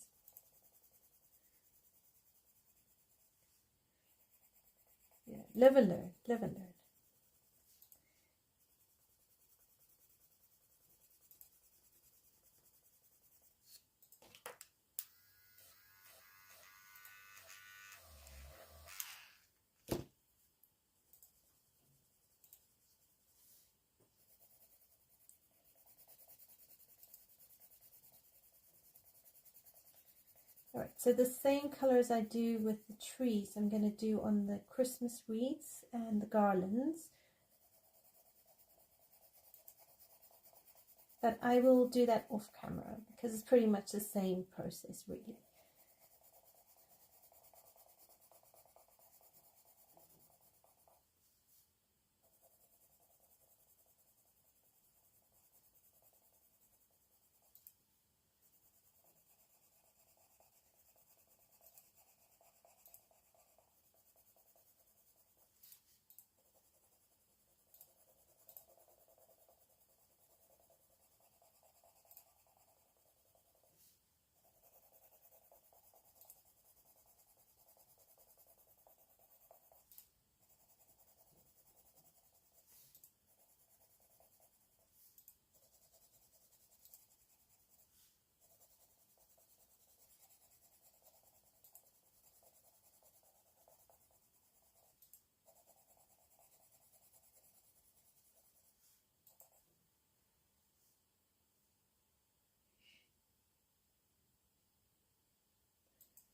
Yeah, live and learn, live and learn. Alright, so the same colors I do with the trees, I'm going to do on the Christmas wreaths and the garlands. But I will do that off camera because it's pretty much the same process really.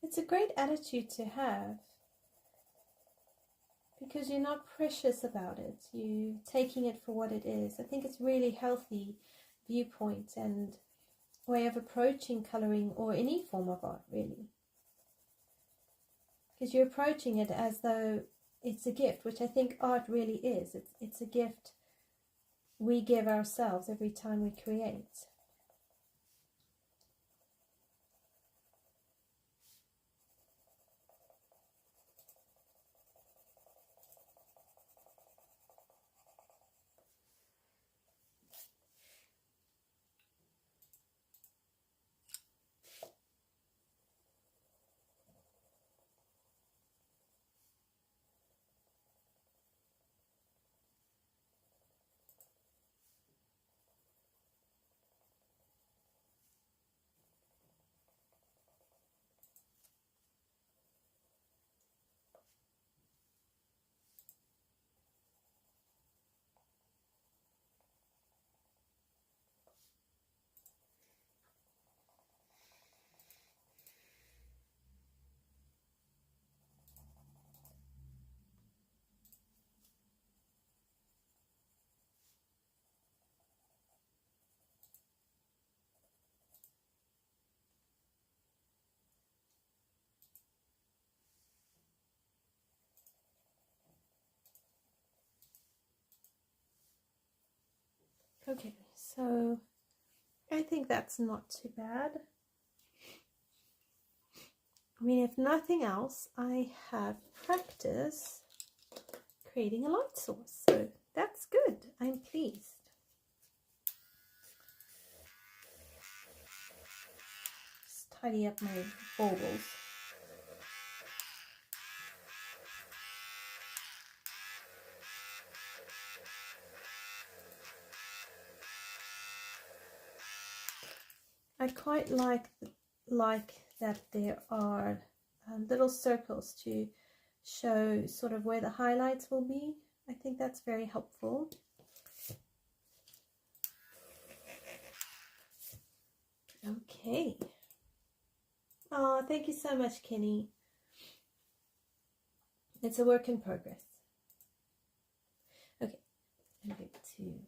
It's a great attitude to have because you're not precious about it. You're taking it for what it is. I think it's really healthy viewpoint and way of approaching colouring or any form of art really. Because you're approaching it as though it's a gift, which I think art really is. It's a gift we give ourselves every time we create. Okay, so I think that's not too bad. I mean, if nothing else, I have practice creating a light source, so that's good. I'm pleased. Just tidy up my baubles. I quite like that there are little circles to show sort of where the highlights will be. I think that's very helpful. Okay. Oh, thank you so much, Kenny. It's a work in progress. Okay, I'm going to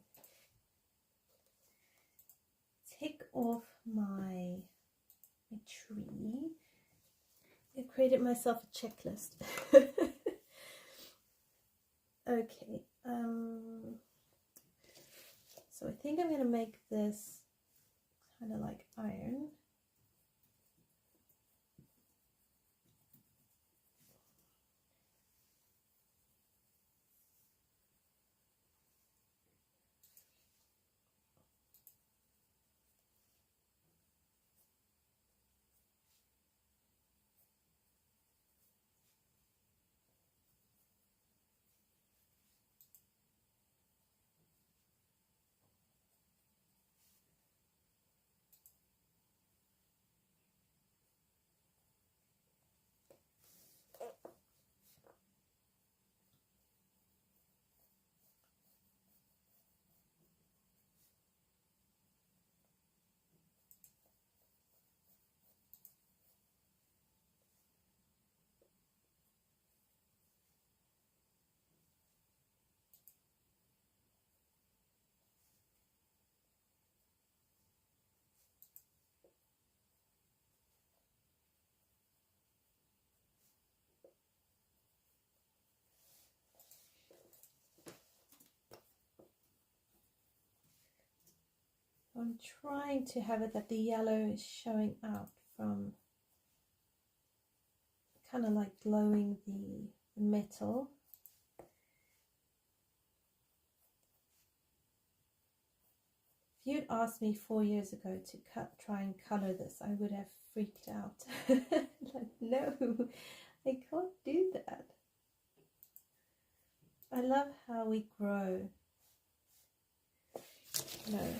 take off my tree. I created myself a checklist. Okay, so I think I'm going to make this kind of like iron. I'm trying to have it that the yellow is showing out from kind of like glowing the metal. If you'd asked me 4 years ago to try and color this, I would have freaked out. Like, no, I can't do that. I love how we grow. No.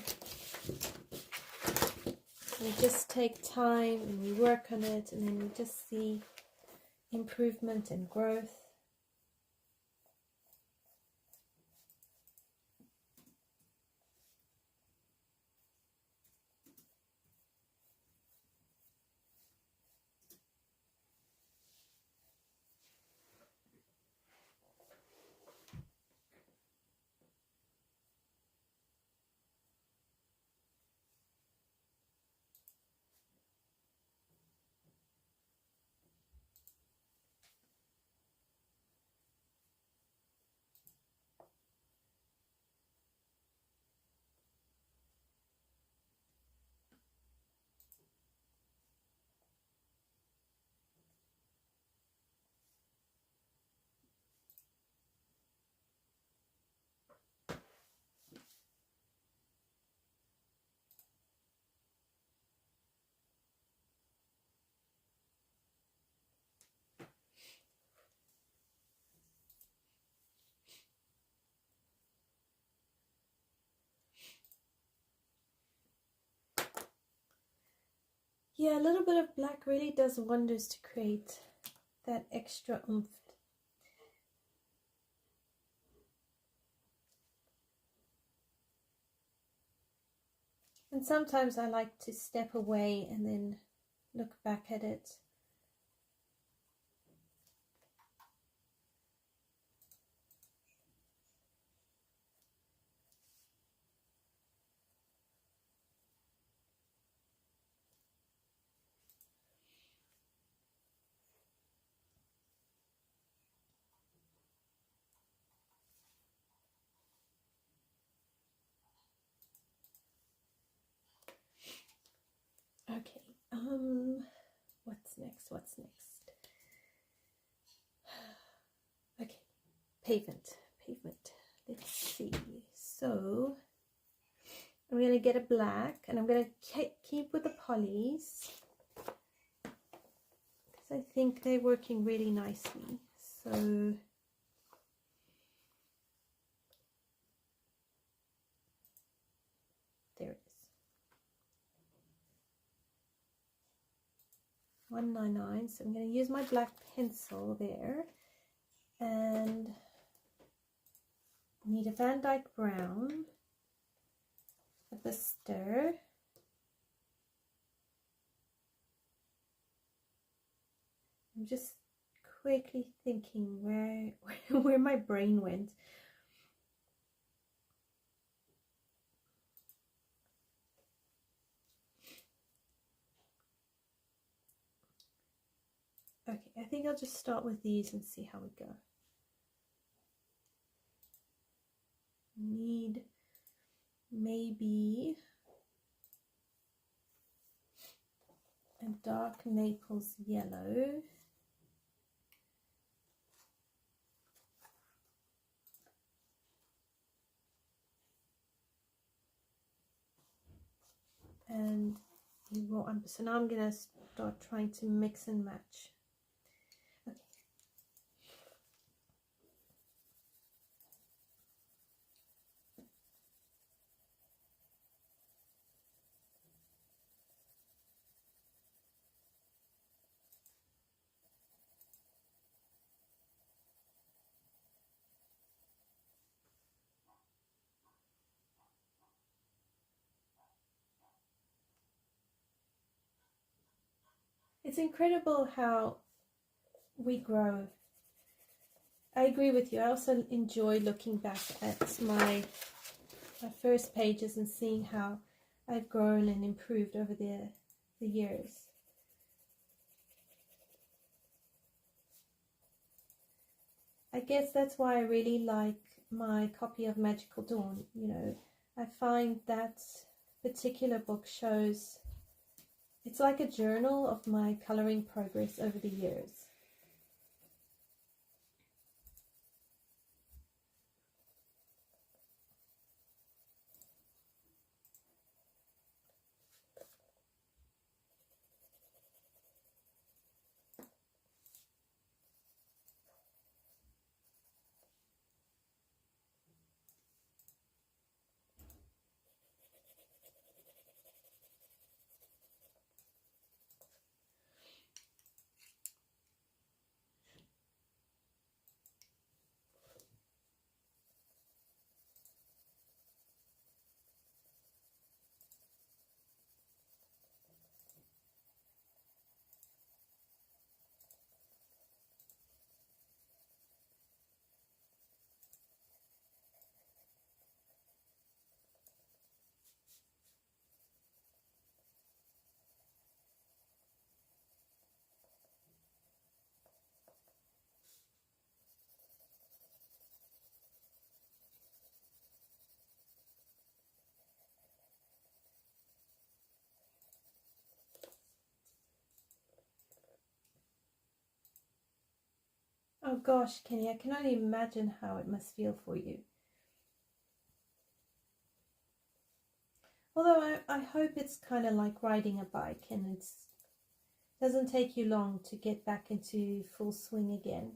We just take time and we work on it, and then we just see improvement and growth. Yeah, a little bit of black really does wonders to create that extra oomph. And sometimes I like to step away and then look back at it. Okay, what's next? Okay, pavement. Let's see. So I'm going to get a black, and I'm going to keep with the polys because I think they're working really nicely. So there it is. 199. So I'm going to use my black pencil there, and I need a Van Dyke brown at the stir. I'm just quickly thinking where my brain went. Okay, I think I'll just start with these and see how we go. Need maybe a dark Naples yellow. And so now I'm going to start trying to mix and match. Okay. It's incredible how we grow. I agree with you. I also enjoy looking back at my first pages and seeing how I've grown and improved over the years. I guess that's why I really like my copy of Magical Dawn. You know, I find that particular book shows, it's like a journal of my coloring progress over the years. Oh gosh, Kenny, I can only imagine how it must feel for you. Although I hope it's kind of like riding a bike, and it doesn't take you long to get back into full swing again.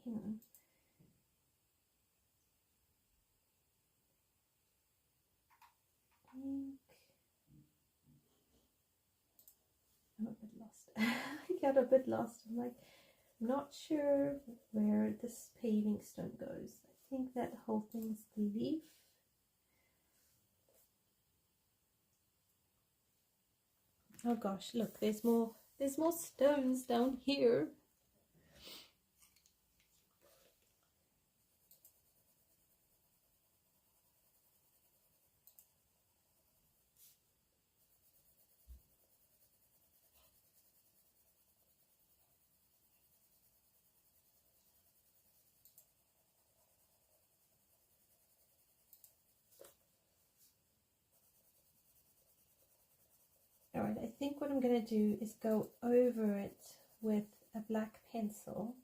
hang on. I'm a bit lost. I got a bit lost. I'm like, not sure where this paving stone goes. I think that whole thing's the leaf. Oh gosh, look, there's more stones down here. Alright, I think what I'm going to do is go over it with a black pencil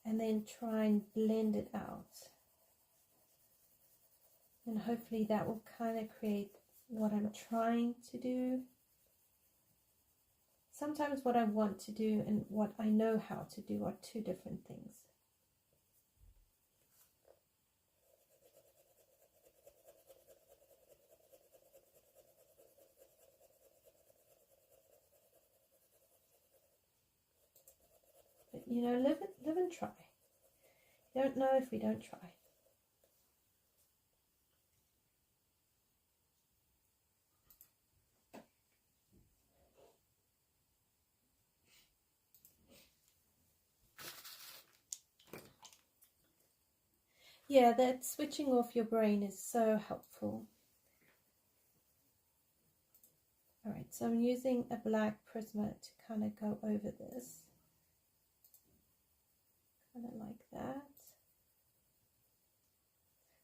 and then try and blend it out. And hopefully that will kind of create what I'm trying to do. Sometimes what I want to do and what I know how to do are two different things. But you know, live and try. You don't know if we don't try. Yeah, that switching off your brain is so helpful. Alright, so I'm using a black Prisma to kind of go over this. Kind of like that.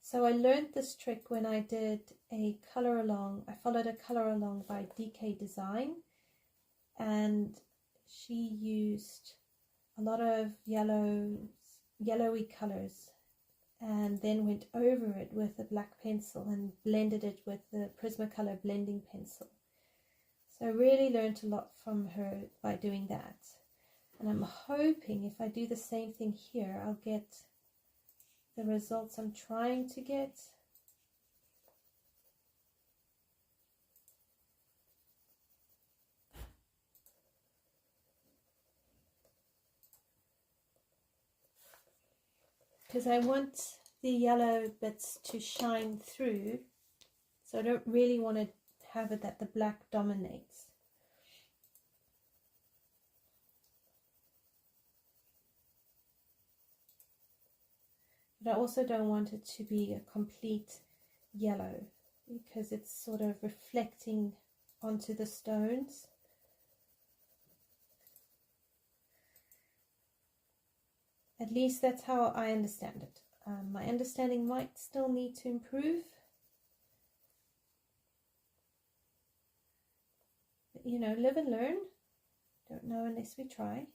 So I learned this trick when I did a color along. I followed a color along by DK Design, and she used a lot of yellowy colors and then went over it with a black pencil and blended it with the Prismacolor blending pencil. So I really learned a lot from her by doing that. And I'm hoping if I do the same thing here, I'll get the results I'm trying to get. Because I want the yellow bits to shine through, so I don't really want to have it that the black dominates. But I also don't want it to be a complete yellow, because it's sort of reflecting onto the stones. At least that's how I understand it. My understanding might still need to improve. But, you know, live and learn. Don't know unless we try.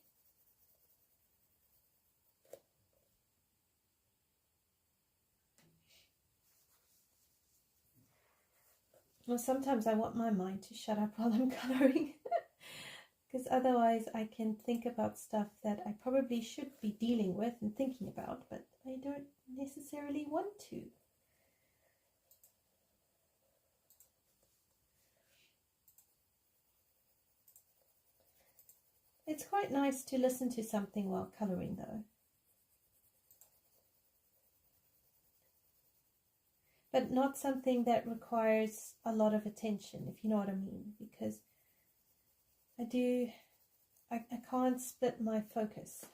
Well, sometimes I want my mind to shut up while I'm coloring. Because otherwise I can think about stuff that I probably should be dealing with and thinking about, but I don't necessarily want to. It's quite nice to listen to something while colouring though. But not something that requires a lot of attention, if you know what I mean, because I can't split my focus.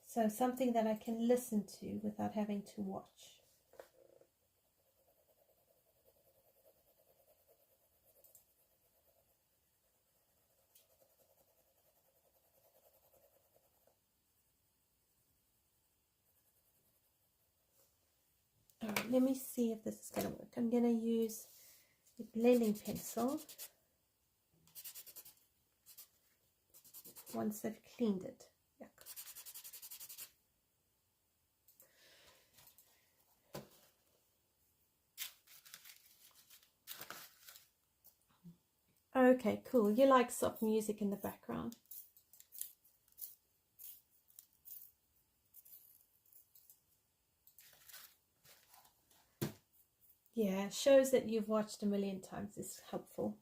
So something that I can listen to without having to watch. Alright, let me see if this is going to work. I'm going to use the blending pencil once I've cleaned it. Okay, cool. You like soft music in the background. Yeah, shows that you've watched a million times is helpful.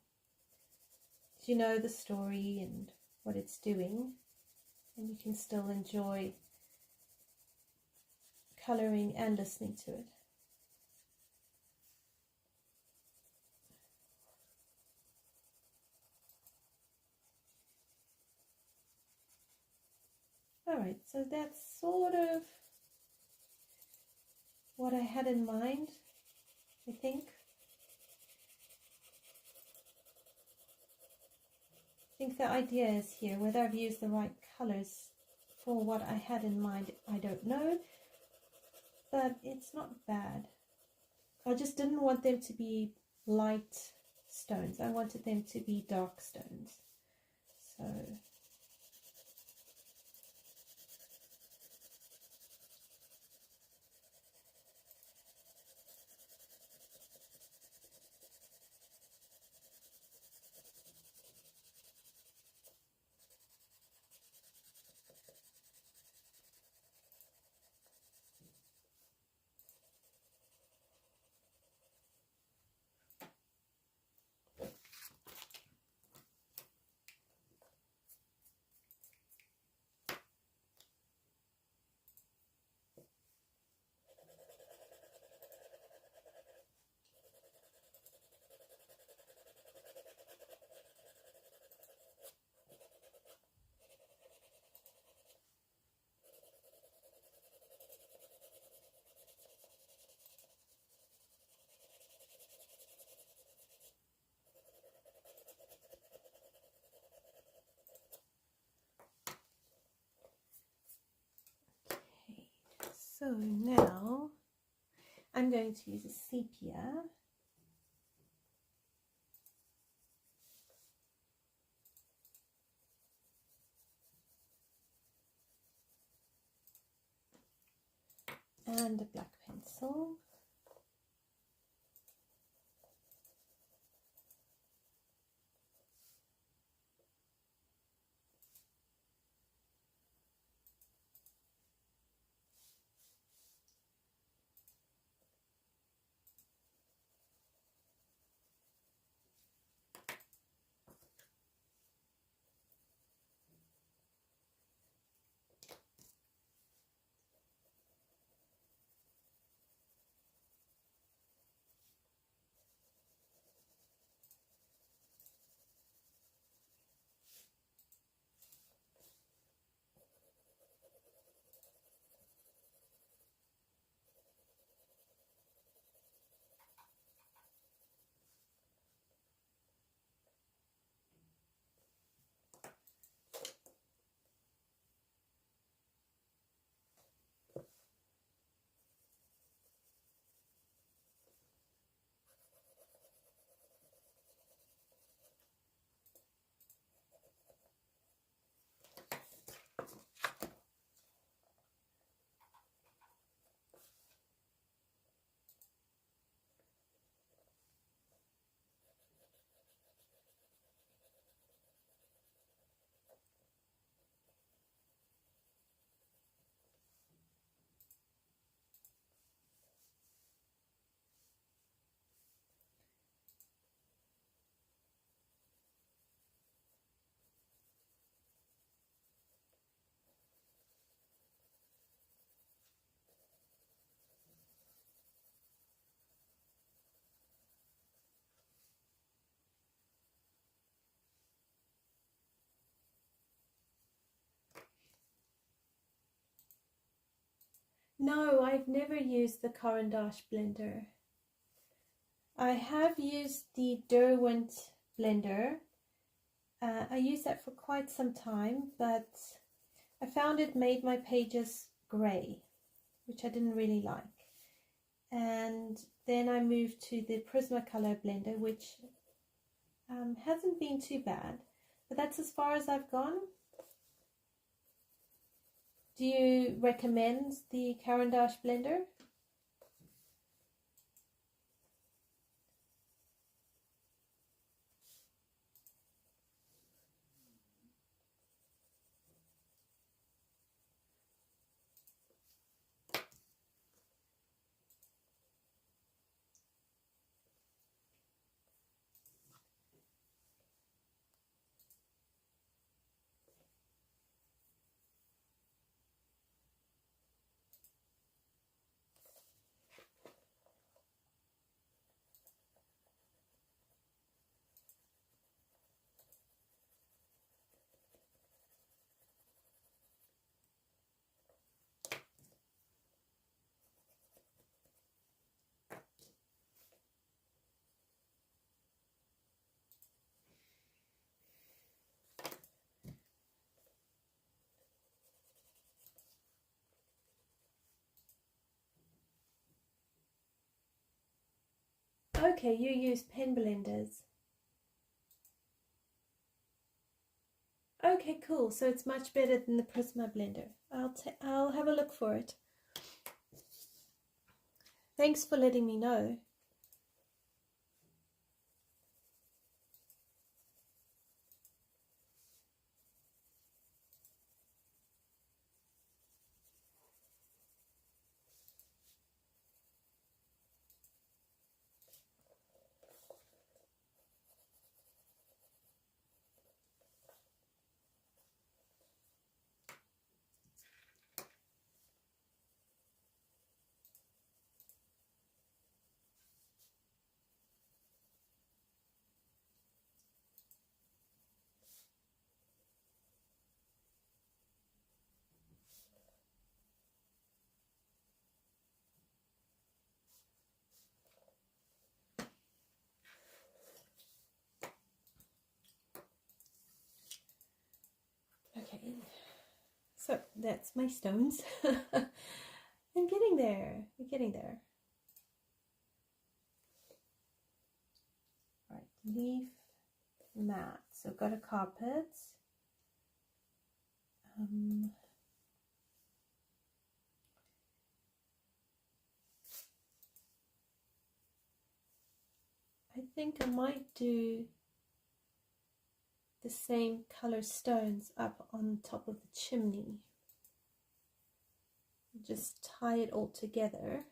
You know the story and what it's doing, and you can still enjoy coloring and listening to it. Alright, so that's sort of what I had in mind, I think. I think the idea is here, whether I've used the right colors for what I had in mind, I don't know, but it's not bad. I just didn't want them to be light stones. I wanted them to be dark stones. So So now I'm going to use a sepia. And a black pencil. No, I've never used the Caran d'Ache blender. I have used the Derwent blender. I used that for quite some time, but I found it made my pages grey, which I didn't really like. And then I moved to the Prismacolor blender, which hasn't been too bad, but that's as far as I've gone. Do you recommend the Caran d'Ache blender? Okay, you use pen blenders. Okay, cool. So it's much better than the Prisma blender. I'll have a look for it. Thanks for letting me know. Okay, so that's my stones. I'm getting there. We're getting there. Right, leaf mat. So I've got a carpet. I think I might do the same color stones up on top of the chimney. Just tie it all together.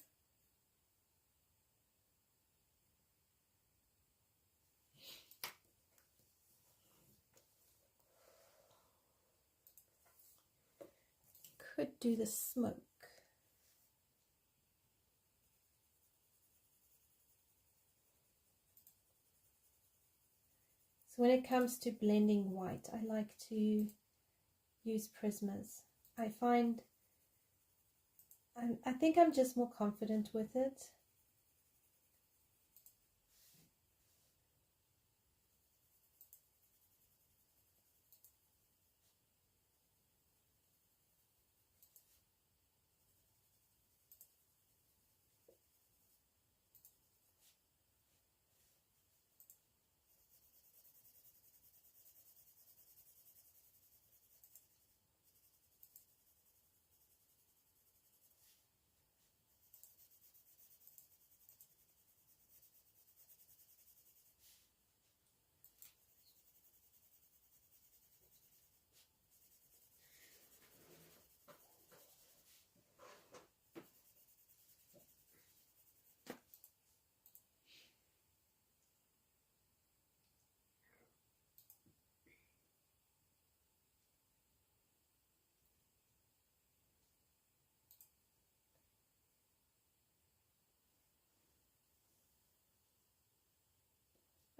Could do the smoke. So when it comes to blending white, I like to use Prismas. I find, I think I'm just more confident with it.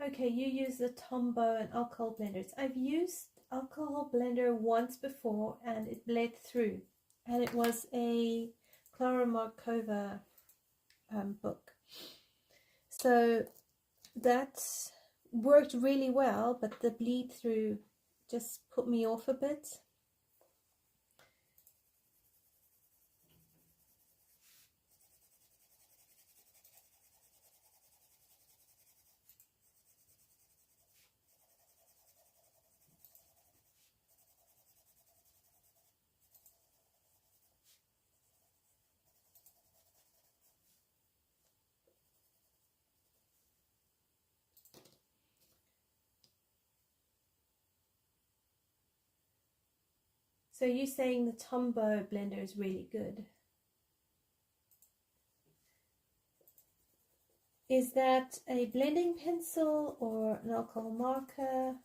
Okay, you use the Tombow and alcohol blenders. I've used alcohol blender once before and it bled through. And it was a Clara Markova book. So that worked really well, but the bleed through just put me off a bit. So you're saying the Tombow blender is really good. Is that a blending pencil or an alcohol marker?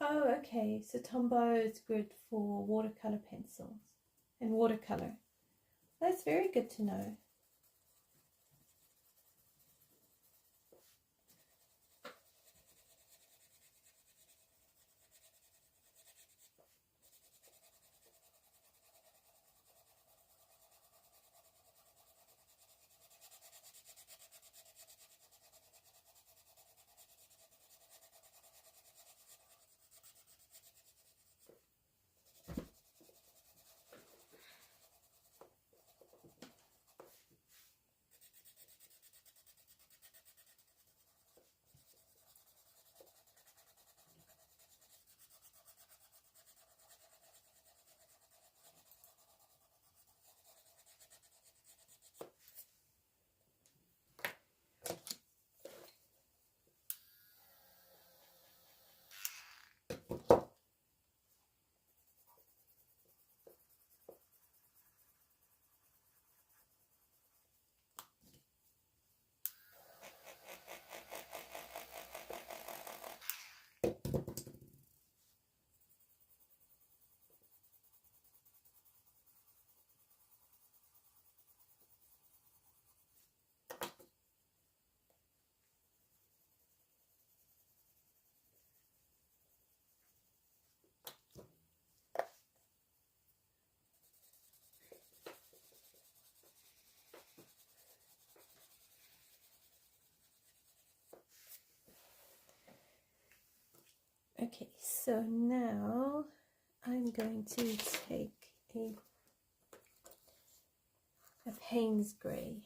Oh, okay. So Tombow is good for watercolor pencils and watercolor. That's very good to know. Okay, so now I'm going to take a Payne's grey.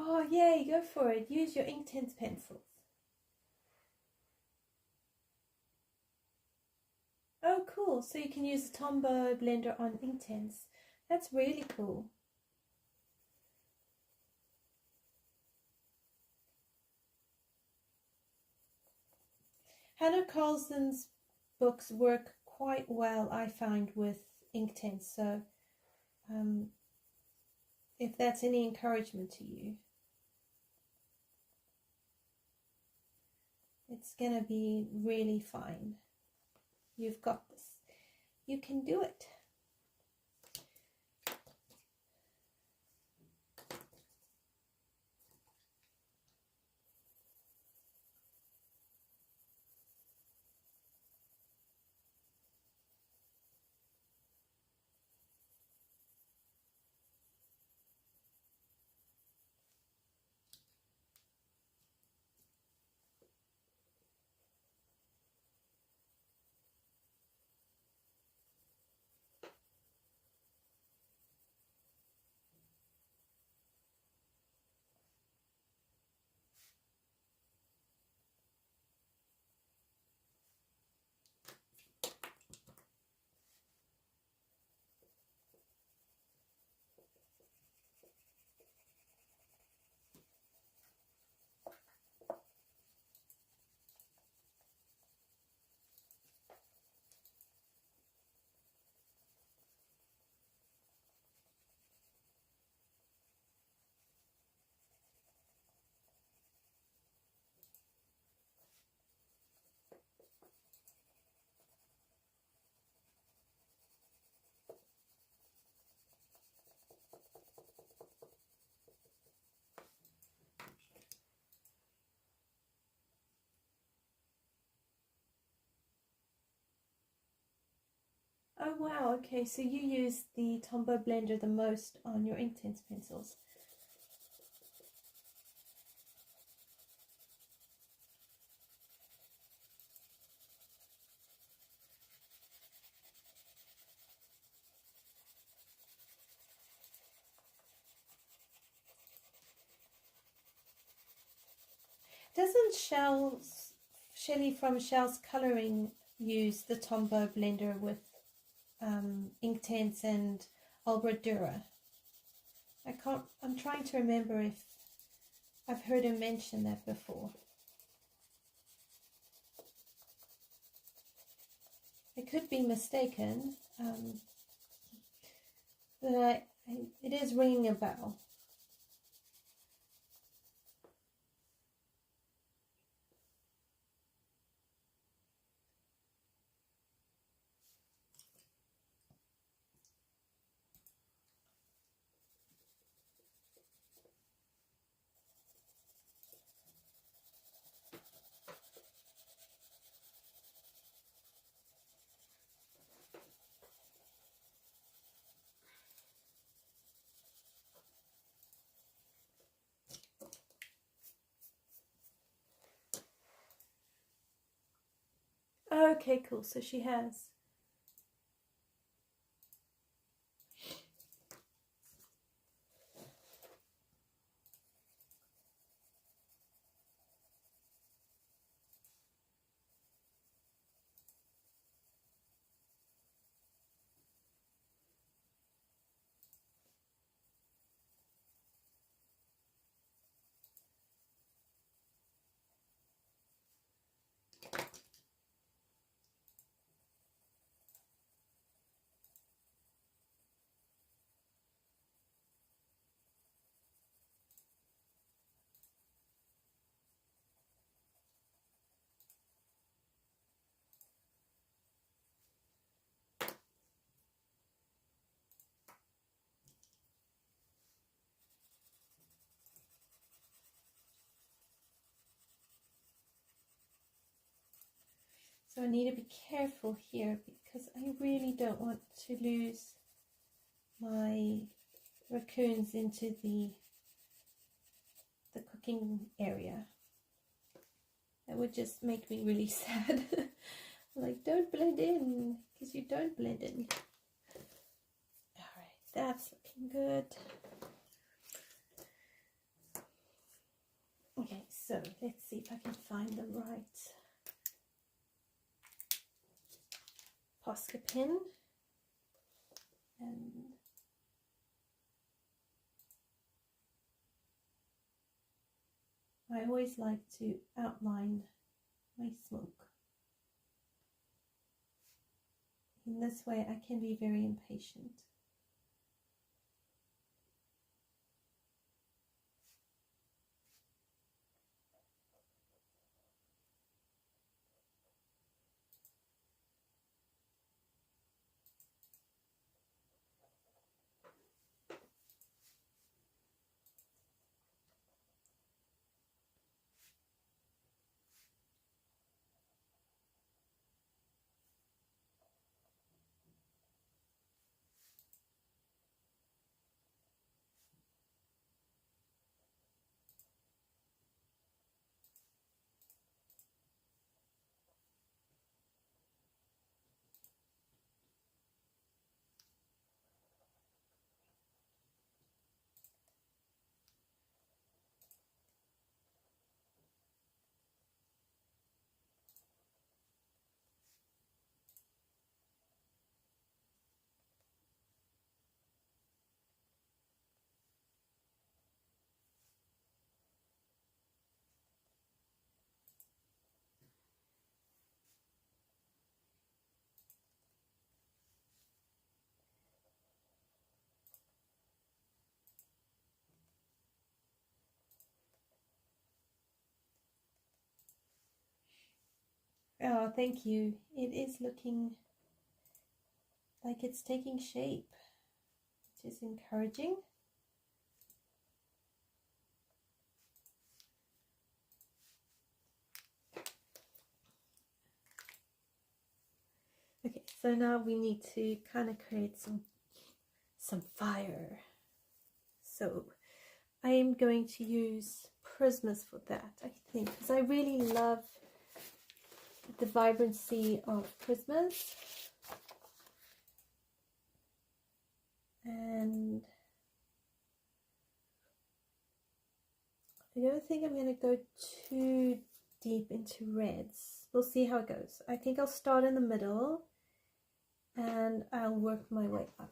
Oh, yay, go for it. Use your Inktense pencils. Oh, cool. So you can use the Tombow blender on Inktense. That's really cool. Hannah Carlson's books work quite well, I find, with Inktense. So if that's any encouragement to you, it's going to be really fine. You've got this. You can do it. Oh wow, okay, so you use the Tombow blender the most on your Inktense pencils. Doesn't Shelley from Shell's Colouring use the Tombow blender with Inktense and Albrecht Dürer? I'm trying to remember if I've heard him mention that before. I could be mistaken, but it is ringing a bell. Okay, cool. So she has. So I need to be careful here because I really don't want to lose my raccoons into the cooking area. That would just make me really sad. Like, don't blend in, because you don't blend in. Alright, that's looking good. Okay, so let's see if I can find the right Posca pen. And I always like to outline my smoke. In this way I can be very impatient. Oh, thank you. It is looking like it's taking shape, which is encouraging. Okay, So now we need to kind of create some fire. So I am going to use Prismas for that, I think, because I really love the vibrancy of Prismas. And I don't think I'm going to go too deep into reds. We'll see how it goes. I think I'll start in the middle and I'll work my way up.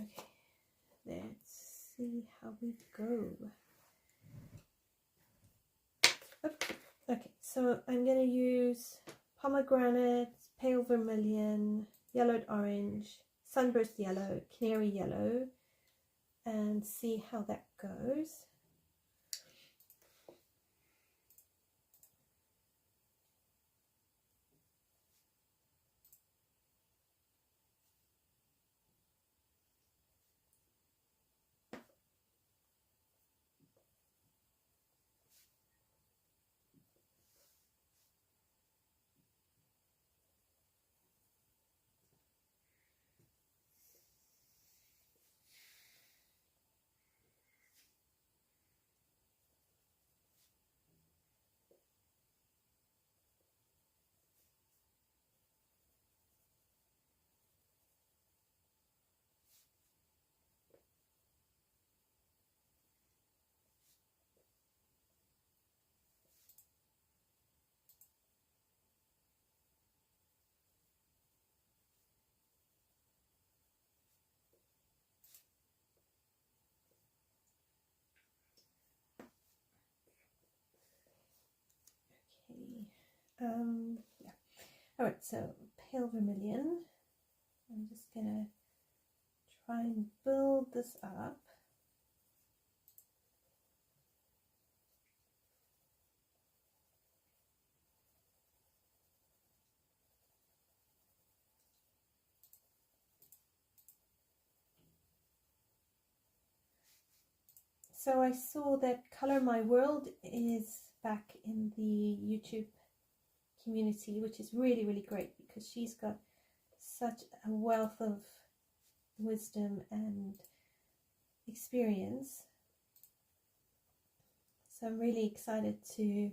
Okay, let's see how we go. Okay, so I'm going to use pomegranate, pale vermilion, yellowed orange, sunburst yellow, canary yellow, and see how that goes. Yeah. All right, so pale vermilion. I'm just gonna try and build this up. So I saw that Color My World is back in the YouTube community, which is really, really great because she's got such a wealth of wisdom and experience. So I'm really excited to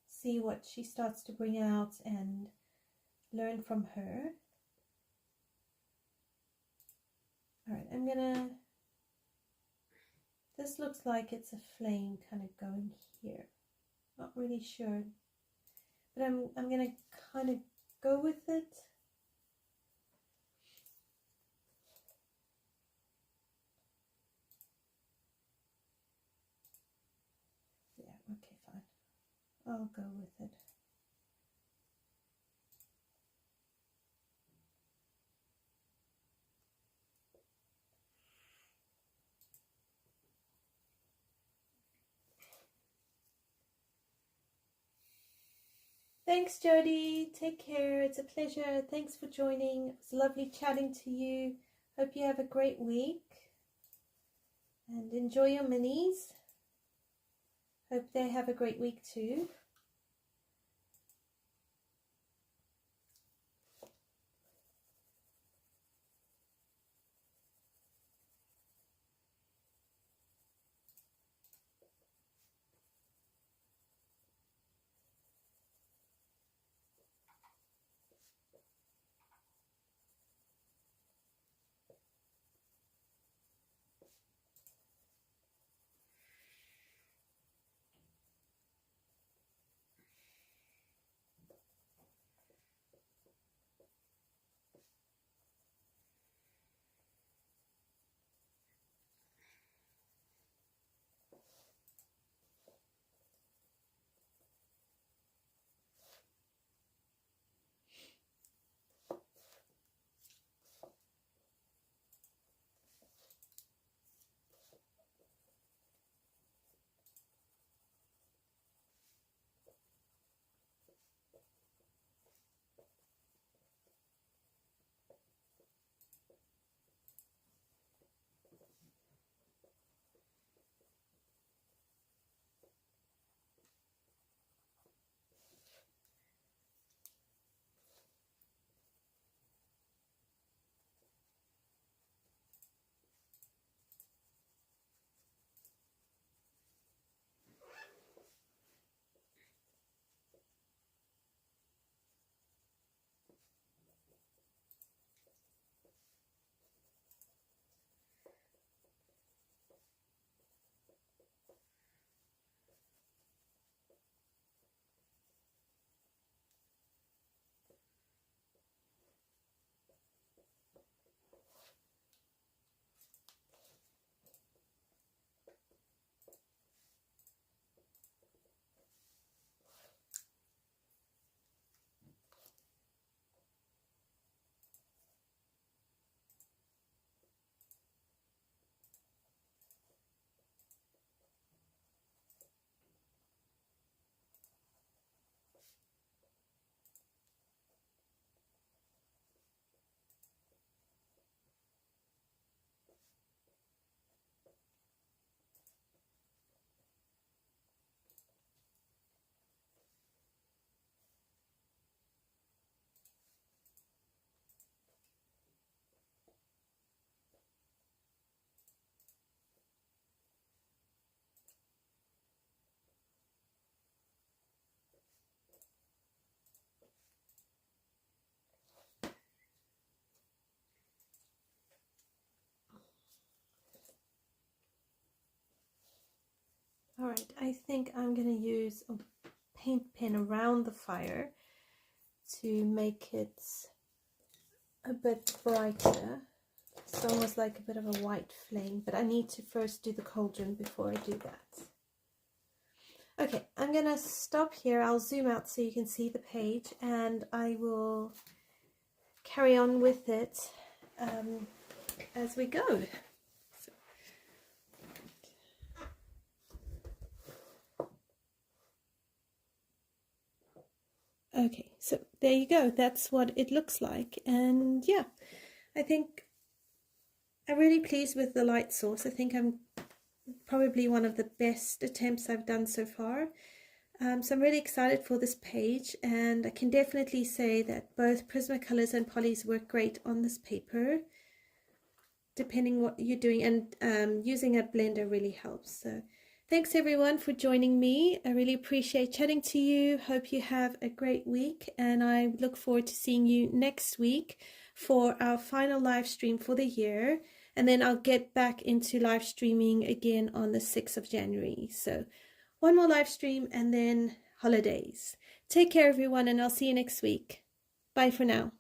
see what she starts to bring out and learn from her. All right, I'm gonna, this looks like it's a flame kind of going here. Not really sure, but I'm gonna kind of go with it. Yeah, okay, fine. I'll go with it. Thanks, Jody. Take care. It's a pleasure. Thanks for joining. It's lovely chatting to you. Hope you have a great week and enjoy your minis. Hope they have a great week too. Alright, I think I'm going to use a paint pen around the fire to make it a bit brighter. It's almost like a bit of a white flame, but I need to first do the cauldron before I do that. Okay, I'm going to stop here. I'll zoom out so you can see the page, and I will carry on with it as we go. Okay, so there you go. That's what it looks like. And yeah, I think I'm really pleased with the light source. I think I'm probably one of the best attempts I've done so far. So I'm really excited for this page, and I can definitely say that both Prismacolors and Polys work great on this paper, depending what you're doing, and using a blender really helps. So thanks everyone for joining me. I really appreciate chatting to you. Hope you have a great week, and I look forward to seeing you next week for our final live stream for the year. And then I'll get back into live streaming again on the 6th of January. So one more live stream and then holidays. Take care everyone, and I'll see you next week. Bye for now.